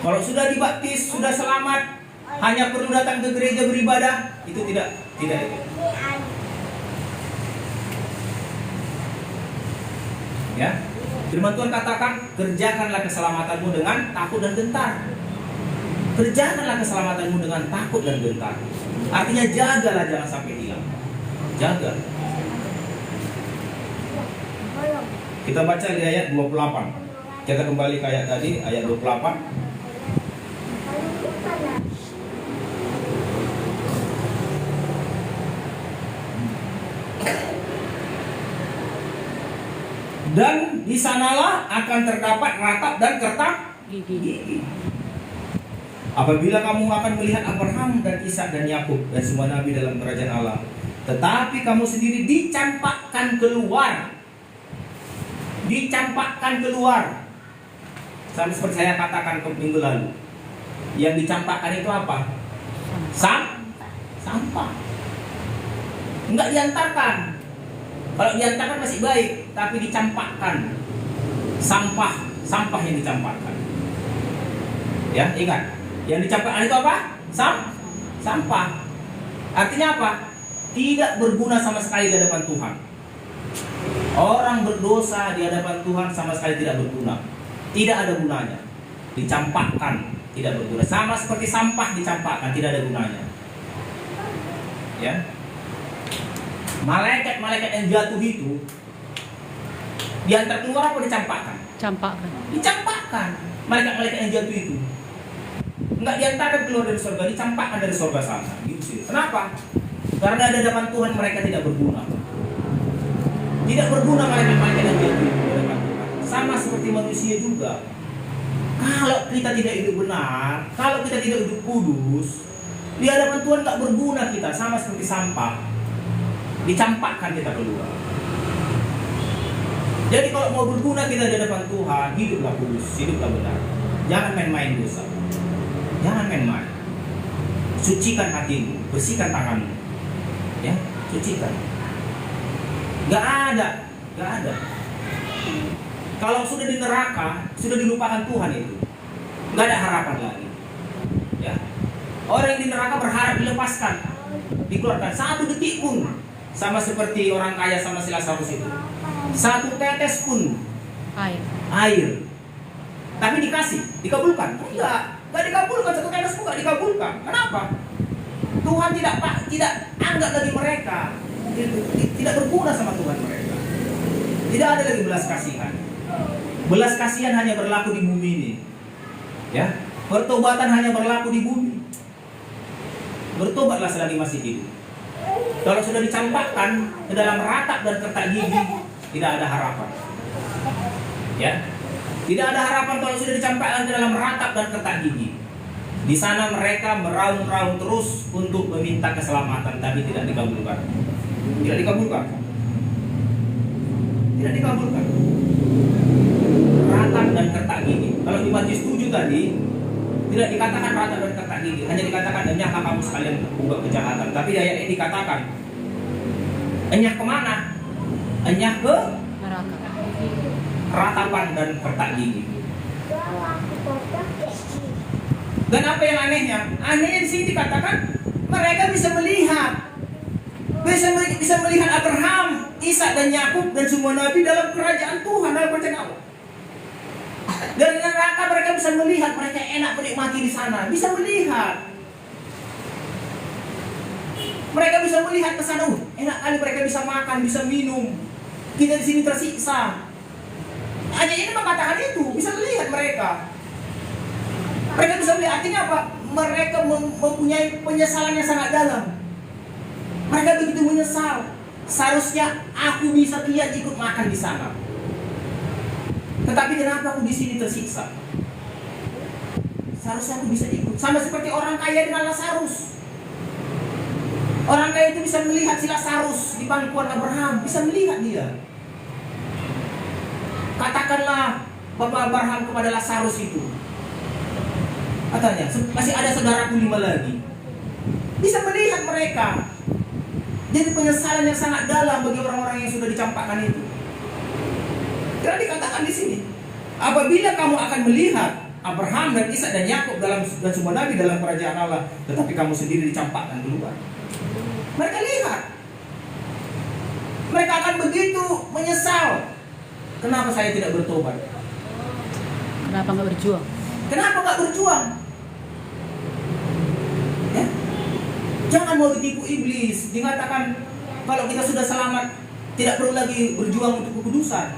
Kalau sudah dibaptis, sudah selamat, hanya perlu datang ke gereja beribadah, itu tidak itu. Ya, firman Tuhan katakan, kerjakanlah keselamatanmu dengan takut dan gentar. Kerjakanlah keselamatanmu dengan takut dan gentar. Artinya jagalah, jangan sampai hilang. Jaga. Kita baca di ayat 28. Kita kembali ke ayat tadi, ayat 28. Dan di sanalah akan terdapat ratap dan kertak gigi. Apabila kamu akan melihat Abraham dan Ishak dan Yakub dan semua nabi dalam kerajaan Allah, tetapi kamu sendiri dicampakkan keluar. Dicampakkan keluar. Sama seperti saya katakan ke minggu lalu. Yang dicampakkan itu apa? Sampah. Enggak diantarkan. Kalau diantarkan masih baik, tapi dicampakkan. Sampah yang dicampakkan. Ya, ingat. Yang dicampakkan itu apa? Sampah. Artinya apa? Tidak berguna sama sekali di hadapan Tuhan. Orang berdosa di hadapan Tuhan sama sekali tidak berguna. Tidak ada gunanya. Dicampakkan, tidak berguna. Sama seperti sampah dicampakkan, tidak ada gunanya. Ya. Malaikat-malaikat yang jatuh itu diantar keluar apa dicampakkan? Dicampakkan. Malaikat-malaikat yang jatuh itu enggak diantarkan keluar dari surga, dicampakkan dari surga sana. Gitu sih. Kenapa? Karena di hadapan Tuhan mereka tidak berguna. Tidak berguna malaikat-malaikat yang jatuh itu di hadapan Tuhan. Sama seperti manusia juga. Kalau kita tidak hidup benar, kalau kita tidak hidup kudus, Di hadapan Tuhan tak berguna kita, sama seperti sampah. Dicampakkan kita keluar. Jadi kalau mau berguna kita di hadapan Tuhan, hiduplah kudus, hiduplah benar. Jangan main-main dosa. Jangan main-main. Sucikan hatimu, bersihkan tanganmu. Ya, sucikan. Gak ada. Kalau sudah di neraka, sudah dilupakan Tuhan itu. Gak ada harapan lagi. Ya. Orang yang di neraka berharap dilepaskan, dikeluarkan 1 detik pun, sama seperti orang kaya sama si Lazarus itu. 1 tetes pun air. Tapi dikabulkan? Enggak dikabulkan, 1 tetes pun enggak dikabulkan. Kenapa? Tuhan tidak anggap lagi mereka. Tidak berguna sama Tuhan mereka. Tidak ada lagi belas kasihan. Belas kasihan hanya berlaku di bumi ini. Ya, pertobatan hanya berlaku di bumi. Bertobatlah selagi masih hidup. Kalau sudah dicampakkan ke dalam ratap dan kertak gigi, tidak ada harapan. Ya, tidak ada harapan kalau sudah dicampakkan ke dalam ratap dan kertak gigi. Di sana mereka meraung-raung terus untuk meminta keselamatan, tapi tidak dikabulkan. Tidak dikabulkan. Tidak dikabulkan. Ratap dan kertak gigi. Kalau di Matius 7 tadi, tidak dikatakan ratap dan kertak gigi, hanya dikatakan enyahkah kamu sekalian berbuat kejahatan. Tapi di ayat ini dikatakan enyah kemana? Enyah ke neraka. ratapan dan kertak gigi. Dan apa yang anehnya? Anehnya di sini dikatakan mereka bisa melihat, bisa melihat Abraham, Ishak dan Yakub dan semua nabi dalam kerajaan Tuhan, dalam kerajaan Allah. Dari neraka mereka bisa melihat, mereka enak menikmati di sana, bisa melihat. Mereka bisa melihat ke sana, enak kali mereka bisa makan, bisa minum. Kita di sini tersiksa. Hanya ini mengatakan itu, bisa melihat mereka. Mereka bisa melihat, artinya apa? Mereka mempunyai penyesalan yang sangat dalam. Mereka begitu menyesal. Seharusnya aku bisa lihat ikut makan di sana. Tetapi kenapa aku di sini tersiksa? Seharusnya aku bisa ikut. Sama seperti orang kaya dengan Lazarus. Orang kaya itu bisa melihat si Lazarus di pangkuan Abraham, bisa melihat dia. Katakanlah Bapak Abraham kepada Lazarus itu, katanya, masih ada saudaraku 5 lagi. Bisa melihat mereka. Jadi penyesalan yang sangat dalam bagi orang-orang yang sudah dicampakkan itu. Karena dikatakan di sini, apabila kamu akan melihat Abraham dan Ishak dan Yakub dan semua nabi dalam kerajaan Allah, tetapi kamu sendiri dicampakkan keluar. Mereka lihat. Mereka akan begitu menyesal. Kenapa saya tidak bertobat? Kenapa nggak berjuang? Kenapa nggak berjuang? Ya? Jangan mau ditipu iblis. Dikatakan kalau kita sudah selamat, tidak perlu lagi berjuang untuk kekudusan.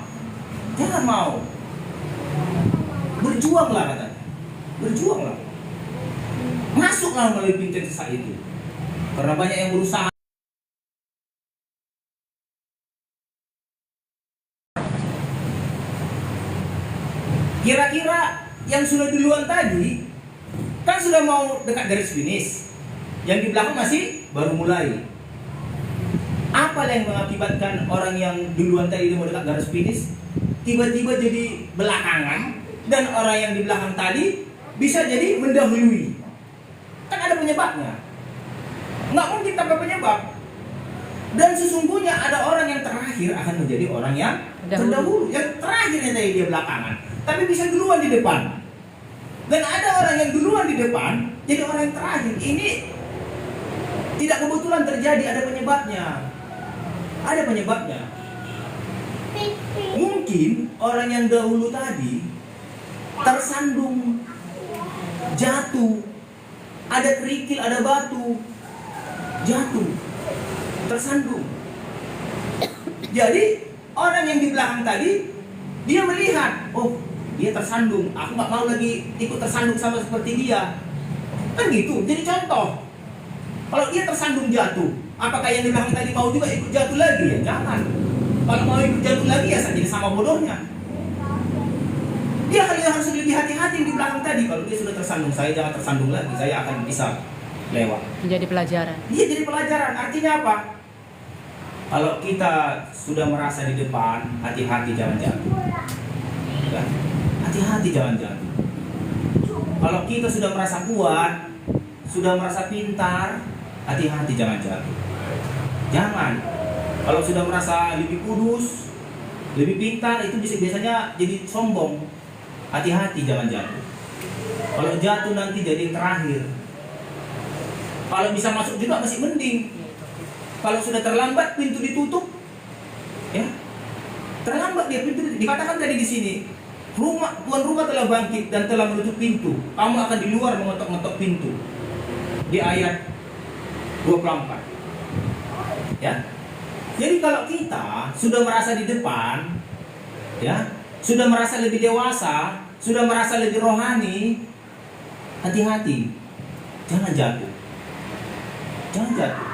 Jangan mau. Berjuanglah katanya. Berjuanglah. Masuklah melalui pintu sesat itu. Karena banyak yang berusaha. Kira-kira yang sudah duluan tadi kan sudah mau dekat garis finish. Yang di belakang masih baru mulai. Apa yang mengakibatkan orang yang duluan tadi mau dekat garis finish tiba-tiba jadi belakangan, dan orang yang di belakang tadi bisa jadi mendahului? Kan ada penyebabnya. Nggak mungkin tanpa penyebab. Dan sesungguhnya ada orang yang terakhir akan menjadi orang yang terdahulu. Yang terakhirnya tadi dia belakangan, tapi bisa duluan di depan. Dan ada orang yang duluan di depan jadi orang yang terakhir. Ini tidak kebetulan terjadi, ada penyebabnya. Ada penyebabnya. Mungkin orang yang dahulu tadi tersandung, jatuh, ada kerikil, ada batu, jatuh, tersandung. Jadi orang yang di belakang tadi dia melihat, oh dia tersandung, aku gak mau lagi ikut tersandung sama seperti dia. Kan gitu, jadi contoh. Kalau dia tersandung jatuh, apakah yang di belakang tadi mau juga ikut jatuh lagi? Ya jangan. Kalau mau ikut jatuh lagi ya jadi sama bodohnya. Dia harus lebih hati-hati di belakang tadi. Kalau dia sudah tersandung, saya jangan tersandung lagi, saya akan bisa lewat. Menjadi pelajaran. Iya, jadi pelajaran. Artinya apa? Kalau kita sudah merasa di depan, hati-hati jangan jatuh. Ya, hati-hati jangan jatuh. Kalau kita sudah merasa kuat, sudah merasa pintar, hati-hati jangan jatuh. Jangan. Kalau sudah merasa lebih kudus, lebih pintar, itu biasanya jadi sombong. Hati-hati jangan jatuh. Kalau jatuh nanti jadi yang terakhir. Kalau bisa masuk juga masih mending. Kalau sudah terlambat, pintu ditutup, ya terlambat dia pintu ditutup. Dikatakan tadi di sini, tuan rumah telah bangkit dan telah menutup pintu. Kamu akan di luar mengetok-ngetok pintu. Di ayat 24. Ya. Jadi kalau kita sudah merasa di depan, ya, sudah merasa lebih dewasa, sudah merasa lebih rohani, hati-hati, jangan jatuh. Jangan jatuh.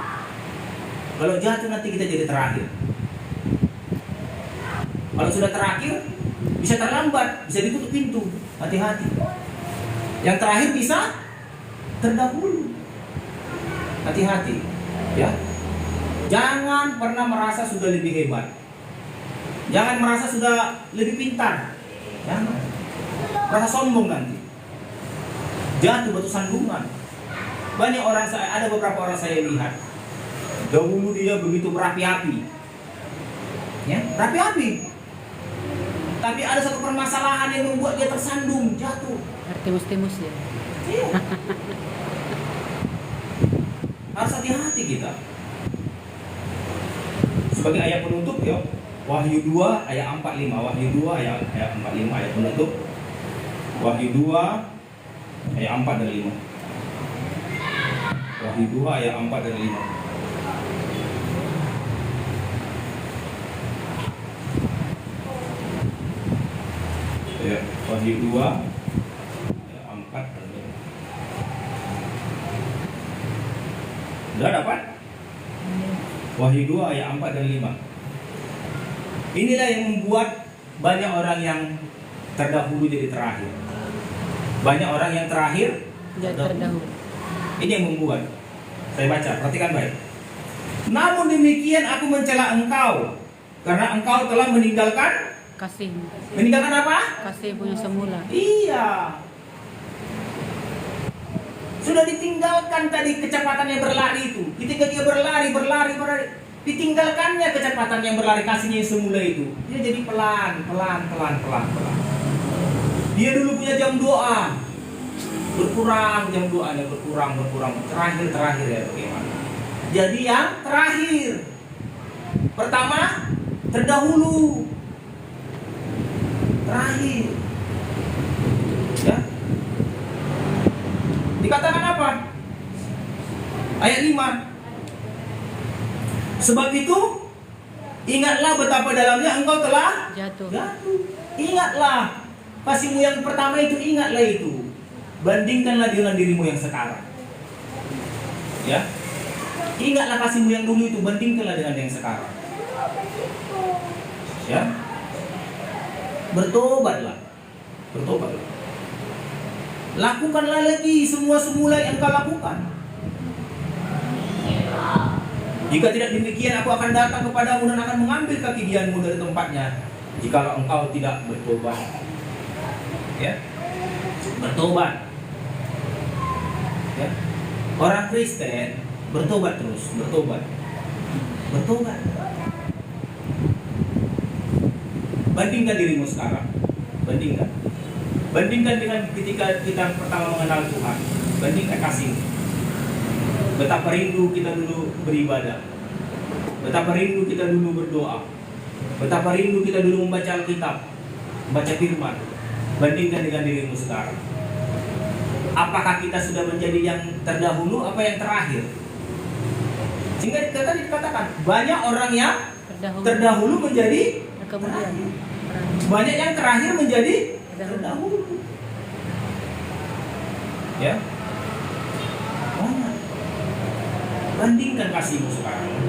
Kalau jatuh nanti kita jadi terakhir. Kalau sudah terakhir, bisa terlambat, bisa ditutup pintu. Hati-hati. Yang terakhir bisa terdahulu. Hati-hati, ya. Jangan pernah merasa sudah lebih hebat. Jangan merasa sudah lebih pintar. Jangan. Merasa sombong nanti. Jatuh batu sandungan. Banyak orang ada beberapa orang saya lihat. Dahulu dia begitu berapi-api. Ya, berapi-api. Tapi ada satu permasalahan yang membuat dia tersandung, jatuh. Artemus ya. Iya. Harus hati-hati kita. Sebagai ayat penutup ya, Wahyu 2 ayat 45, Wahyu 2 ayat 45 ayat penutup. Wahyu 2 ayat 4 dan 5. Wahyu 2 ayat 4 dan 5. Ya, Wahyu 2 ayat 4 dan 5. Sudah dapat? Wahyu 2 ayat 4 dan 5. Inilah yang membuat banyak orang yang terdahulu jadi terakhir. Banyak orang yang terakhir Jadi terdahulu. Ini yang membuat. Saya baca, perhatikan baik. Namun demikian aku mencela engkau, karena engkau telah meninggalkan Kasih. Meninggalkan apa? Kasih punya semula. Iya. Sudah ditinggalkan tadi kecepatan yang berlari itu. Ketika dia berlari. Ditinggalkannya kecepatan yang berlari kasihnya yang semula itu. Dia jadi pelan. Dia dulu punya jam doa. Berkurang jam doanya, berkurang. Terakhir ya bagaimana? Jadi yang terakhir. Pertama, terdahulu. Terakhir. Ya. Dikatakan apa? Ayat 5. Sebab itu ingatlah betapa dalamnya engkau telah Jatuh. Ingatlah kasihmu yang pertama itu, ingatlah itu. Bandingkanlah dengan dirimu yang sekarang. Ya. Ingatlah kasihmu yang dulu itu, bandingkanlah dengan yang sekarang. Ya. Bertobatlah. Lakukanlah lagi semua semula yang kau lakukan. Jika tidak demikian, aku akan datang kepadamu dan akan mengambil kaki dianmu dari tempatnya, jikalau engkau tidak bertobat. Ya, bertobat. Ya, orang Kristen bertobat terus, bertobat. Bandingkan dirimu sekarang, bandingkan dengan ketika kita pertama mengenal Tuhan, bandingkan kasih. Betapa rindu kita dulu beribadah, betapa rindu kita dulu berdoa, betapa rindu kita dulu membaca Alkitab, membaca firman. Bandingkan dengan dirimu sekarang. Apakah kita sudah menjadi yang terdahulu apa yang terakhir? Sehingga tadi dikatakan banyak orang yang terdahulu menjadi Kemudian banyak yang terakhir menjadi terdahulu. Ya. Banyak. Bandingkan kasihmu sekarang.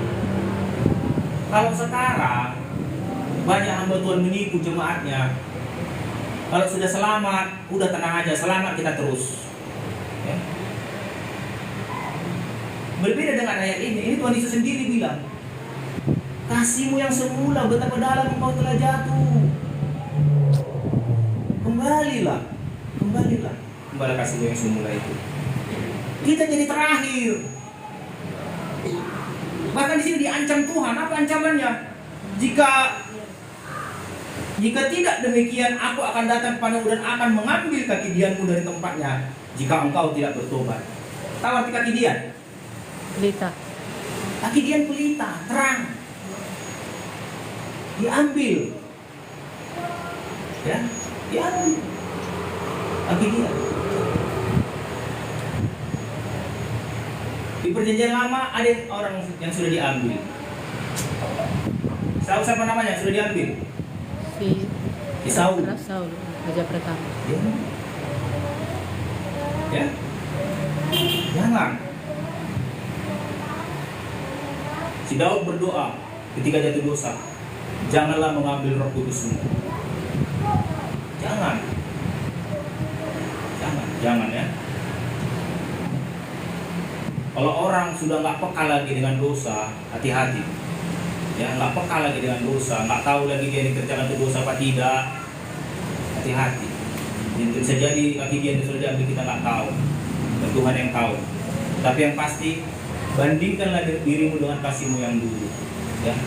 Kalau sekarang banyak hamba Tuhan menipu jemaatnya. Kalau sudah selamat, udah tenang aja, selamat kita terus. Ya. Berbeda dengan ayat ini Tuhan Yesus sendiri bilang, kasihmu yang semula betapa dalam engkau telah jatuh. Kembalilah kasihmu yang semula itu. Kita jadi terakhir. Bahkan di sini diancam Tuhan. Apa ancamannya? Jika tidak demikian, aku akan datang kepadamu dan akan mengambil kaki dianmu dari tempatnya jika engkau tidak bertobat. Tahu arti kaki dian? Pelita. Kaki dian pelita, terang. Diambil. Ya, diambil. Kaki dian. Di perjanjian lama ada orang yang sudah diambil. Tahu siapa namanya sudah diambil? Saul. Raja pertama. Ya. Jangan. Si Daud berdoa ketika jatuh dosa, janganlah mengambil Roh Kudus-Mu. Jangan ya. Kalau orang sudah nggak peka lagi dengan dosa, hati-hati. Ya, nggak peka lagi dengan dosa, nggak tahu lagi dia dikerjakan itu dosa apa tidak, hati-hati. Jadi bisa jadi kaki dia sudah diambil, kita nggak tahu, dan Tuhan yang tahu. Tapi yang pasti, bandingkanlah dirimu dengan kasihmu yang dulu. Ya,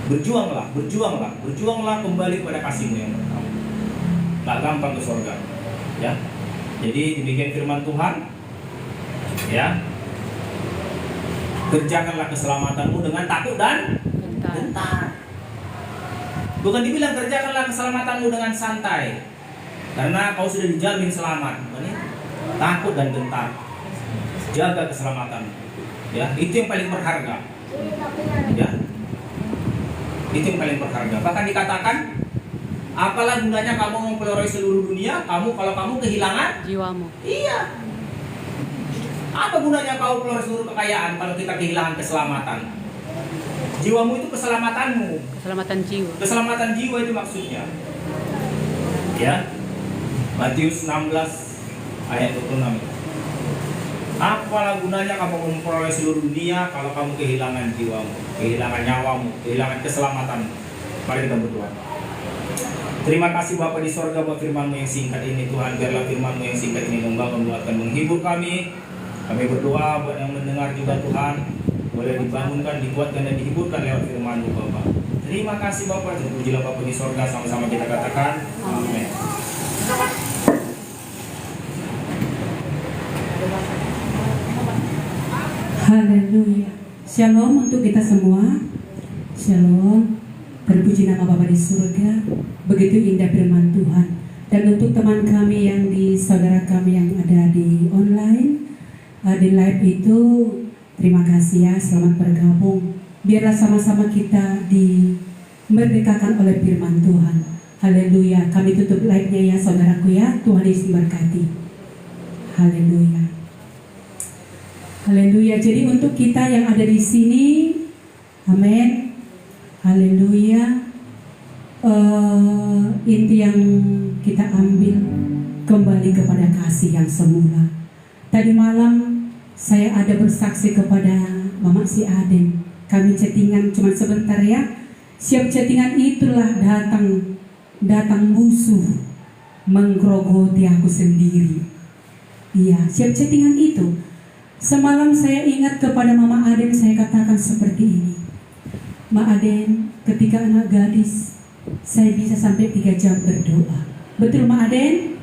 berjuanglah kembali pada kasihmu yang pertama. Nggak gampang ke surga. Ya, jadi demikian firman Tuhan. Ya. Kerjakanlah keselamatanmu dengan takut dan gentar. Bukan dibilang kerjakanlah keselamatanmu dengan santai, karena kau sudah dijamin selamat. Takut dan gentar. Jaga keselamatanmu. Ya, itu yang paling berharga. Ya, itu yang paling berharga. Bahkan dikatakan, apalah gunanya kamu mempelihara seluruh dunia, kalau kamu kehilangan jiwamu. Iya. Apa gunanya kau keluar seluruh kekayaan kalau kita kehilangan keselamatan? Jiwamu itu keselamatanmu. Keselamatan jiwa. Keselamatan jiwa itu maksudnya. Ya. Matius 16 ayat 26. Apalah gunanya kamu memperoleh seluruh dunia kalau kamu kehilangan jiwamu, kehilangan nyawamu, kehilangan keselamatanmu. Mari kita berdoa. Terima kasih Bapa di sorga buat firman-Mu yang singkat ini. Tuhan, biarlah firman-Mu yang singkat ini membangun, menguatkan, menghibur kami. Kami berdoa buat yang mendengar juga Tuhan, boleh dibangunkan, dikuatkan dan dihiburkan lewat firman-Mu Bapa. Terima kasih Bapa, terpujilah Bapa di sorga, sama-sama kita katakan amin. Haleluya. Shalom untuk kita semua. Shalom. Terpuji nama Bapa di surga. Begitu indah firman Tuhan. Dan untuk teman kami yang saudara kami yang ada di online, di live itu, terima kasih ya, selamat bergabung. Biarlah sama-sama kita dimerdekakan oleh firman Tuhan. Haleluya. Kami tutup live-nya ya saudaraku ya. Tuhan Yesus memberkati. Haleluya. Haleluya. Jadi untuk kita yang ada di sini, amin. Haleluya. Inti yang kita ambil kembali kepada kasih yang semula. Tadi malam saya ada bersaksi kepada Mama si Aden. Kami chattingan cuma sebentar ya. Siap chattingan itulah datang musuh menggerogoti aku sendiri. Iya, siap chattingan itu. Semalam saya ingat kepada Mama Aden, saya katakan seperti ini. Ma Aden, ketika anak gadis, saya bisa sampai 3 jam berdoa. Betul Ma Aden?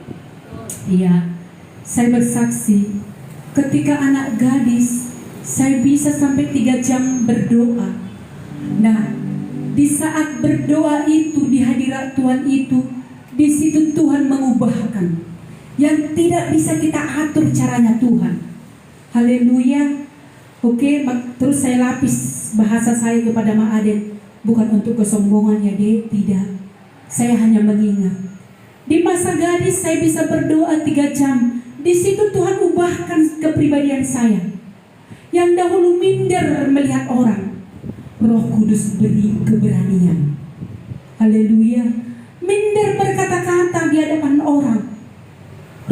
Iya. Saya bersaksi, ketika anak gadis, saya bisa sampai 3 jam berdoa. Nah, di saat berdoa itu, di hadirat Tuhan itu, di situ Tuhan mengubahkan yang tidak bisa kita atur caranya Tuhan. Haleluya. Oke, terus saya lapis bahasa saya kepada Ma Aden, bukan untuk kesombongan ya Dek, tidak. Saya hanya mengingat, di masa gadis saya bisa berdoa 3 jam. Di situ Tuhan ubahkan kepribadian saya. Yang dahulu minder melihat orang, Roh Kudus beri keberanian. Haleluya. Minder berkata-kata di hadapan orang,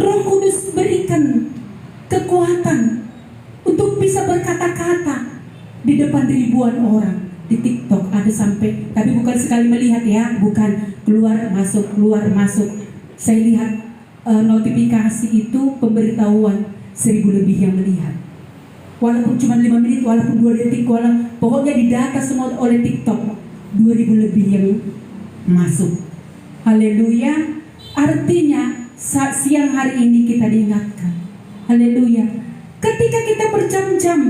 Roh Kudus berikan kekuatan untuk bisa di depan ribuan orang di TikTok ada sampai, tapi bukan sekali melihat ya, bukan keluar masuk. Saya lihat notifikasi itu pemberitahuan 1000 lebih yang melihat. Walaupun cuma 5 menit, walaupun 2 detik, pokoknya didata semua oleh TikTok 2000 lebih yang masuk. Haleluya. Artinya siang hari ini kita diingatkan. Haleluya. Ketika kita berjam-jam